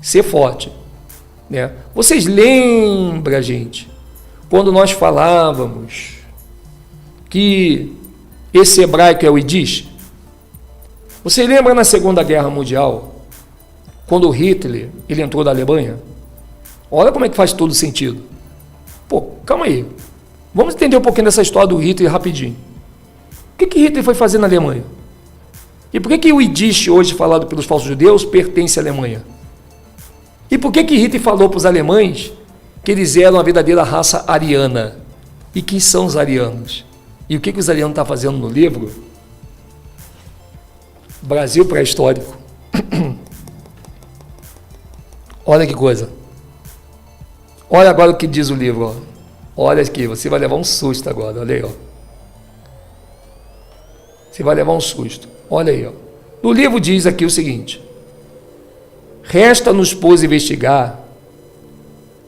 ser forte, né? Vocês lembram, gente, quando nós falávamos que esse hebraico é o Yiddish? Você lembra na Segunda Guerra Mundial, quando o Hitler ele entrou da Alemanha? Olha como é que faz todo sentido. Pô, calma aí. Vamos entender um pouquinho dessa história do Hitler rapidinho. O que Hitler foi fazer na Alemanha? E por que o Yiddish, hoje falado pelos falsos judeus, pertence à Alemanha? E por que Hitler falou para os alemães que eles eram a verdadeira raça ariana? E quem são os arianos? E o que os arianos estão fazendo no livro? Brasil pré-histórico. Olha que coisa. Olha agora o que diz o livro. Ó. Olha aqui, você vai levar um susto agora. Olha aí. Ó. Você vai levar um susto. Olha aí. Ó. No livro diz aqui o seguinte: resta-nos, pois, investigar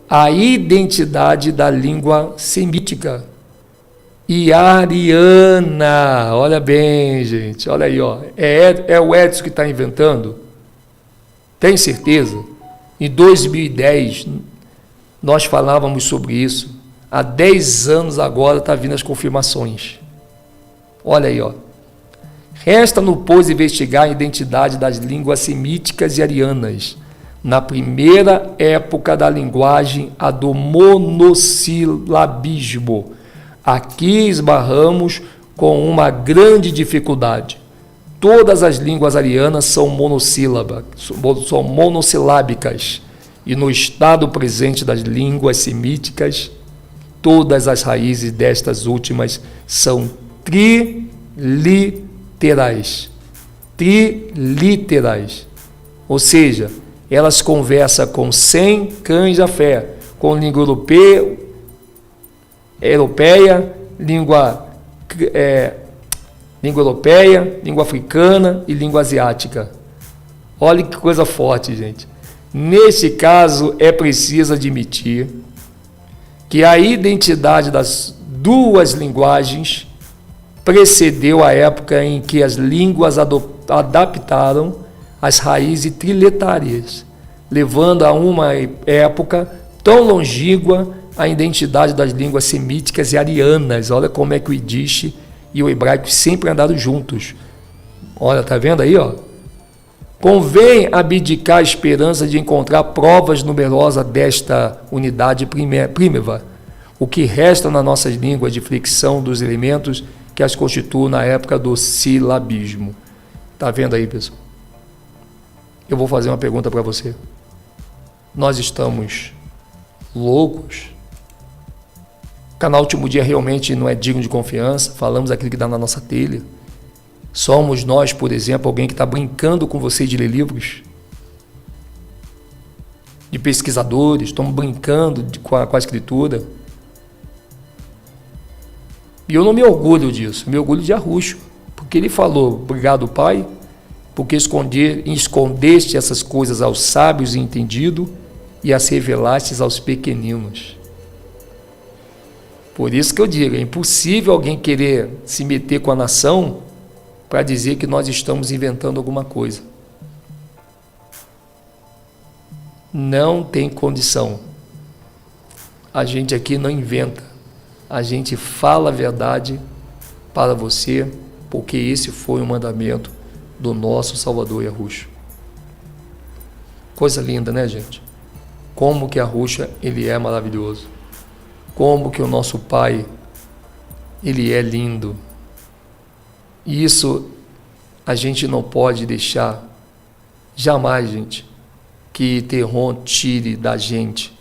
a identidade da língua semítica e ariana. Olha bem, gente. Olha aí. Ó. É o Edson que está inventando? Tem certeza? Em 2010, nós falávamos sobre isso. Há 10 anos agora está vindo as confirmações. Olha aí, ó. Resta-nos, pois, investigar a identidade das línguas semíticas e arianas, na primeira época da linguagem, a do monossilabismo. Aqui esbarramos com uma grande dificuldade. Todas as línguas arianas são monossilábicas, e no estado presente das línguas semíticas, todas as raízes destas últimas são triliterais. Triliterais. Ou seja, elas conversam com Sem, Cã e Jafé, com língua europeia, língua europeia, língua africana e língua asiática. Olha que coisa forte, gente. Neste caso, é preciso admitir que a identidade das duas linguagens precedeu a época em que as línguas adaptaram as raízes triletárias, levando a uma época tão longínqua a identidade das línguas semíticas e arianas. Olha como é que o Yiddish e o hebraico sempre andaram juntos. Olha, tá vendo aí, ó? Convém abdicar a esperança de encontrar provas numerosas desta unidade primeva, o que resta na nossa língua de flexão dos elementos que as constituem na época do silabismo. Está vendo aí, pessoal? Eu vou fazer uma pergunta para você. Nós estamos loucos? O canal Último Dia realmente não é digno de confiança? Falamos aquilo que dá na nossa telha? Somos nós, por exemplo, alguém que está brincando com você de ler livros? De pesquisadores, estamos brincando com a escritura? E eu não me orgulho disso, me orgulho de Arrucho, porque ele falou, obrigado, Pai, porque escondeste essas coisas aos sábios e entendidos e as revelastes aos pequeninos. Por isso que eu digo, é impossível alguém querer se meter com a nação para dizer que nós estamos inventando alguma coisa. Não tem condição. A gente aqui não inventa. A gente fala a verdade para você, porque esse foi o mandamento do nosso Salvador Arrucho. Coisa linda, né, gente? Como que Arrucho, ele é maravilhoso. Como que o nosso Pai, ele é lindo. E isso a gente não pode deixar, jamais, gente, que Terron tire da gente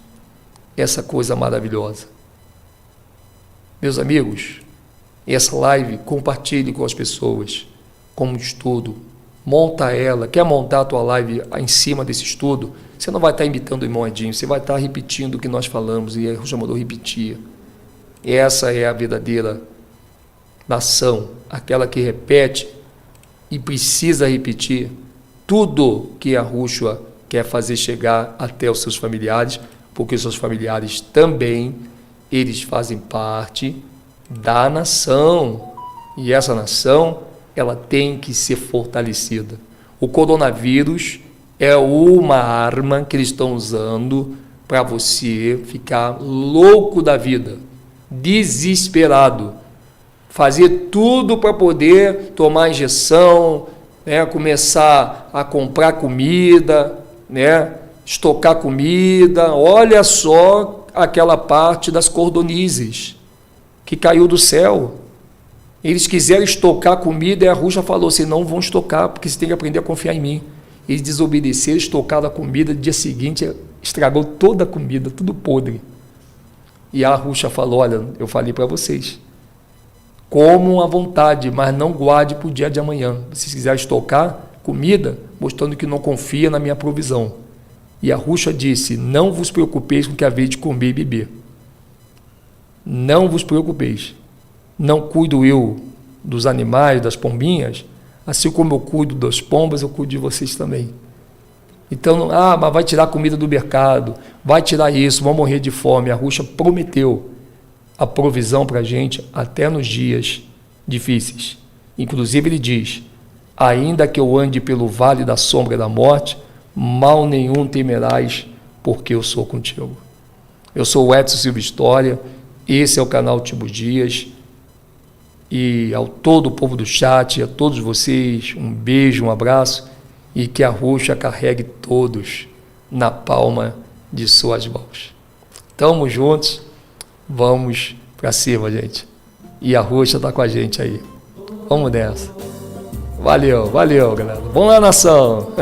essa coisa maravilhosa. Meus amigos, essa live compartilhe com as pessoas, como estudo, monta ela, quer montar a tua live em cima desse estudo, você não vai estar imitando o irmão Edinho, você vai estar repetindo o que nós falamos, e o Chamador repetia. Essa é a verdadeira nação, aquela que repete e precisa repetir tudo que Arrucho quer fazer chegar até os seus familiares, porque os seus familiares também, eles fazem parte da nação, e essa nação, ela tem que ser fortalecida. O coronavírus é uma arma que eles estão usando para você ficar louco da vida, desesperado, fazer tudo para poder tomar injeção, né, começar a comprar comida, né, estocar comida. Olha só aquela parte das cordonizes que caiu do céu. Eles quiseram estocar comida e a Arrucho falou assim, não vão estocar, porque você tem que aprender a confiar em mim. Eles desobedeceram, estocaram a comida, no dia seguinte estragou toda a comida, tudo podre. E a Arrucho falou, olha, eu falei para vocês, comam à vontade, mas não guarde para o dia de amanhã. Se quiser estocar comida, mostrando que não confia na minha provisão. E a Arrucho disse, não vos preocupeis com o que haveis de comer e beber. Não vos preocupeis. Não cuido eu dos animais, das pombinhas, assim como eu cuido das pombas, eu cuido de vocês também. Então, mas vai tirar comida do mercado, vai tirar isso, vão morrer de fome. A Arrucho prometeu a provisão para a gente até nos dias difíceis. Inclusive ele diz, ainda que eu ande pelo vale da sombra da morte, mal nenhum temerás, porque eu sou contigo. Eu sou o Edson Silva História, esse é o canal Últimos Dias, e ao todo o povo do chat, a todos vocês, um beijo, um abraço, e que a Arrucho carregue todos na palma de suas mãos. Tamo juntos, vamos para cima, gente. E a Arrucho está com a gente aí. Vamos nessa. Valeu, galera. Vamos lá, nação!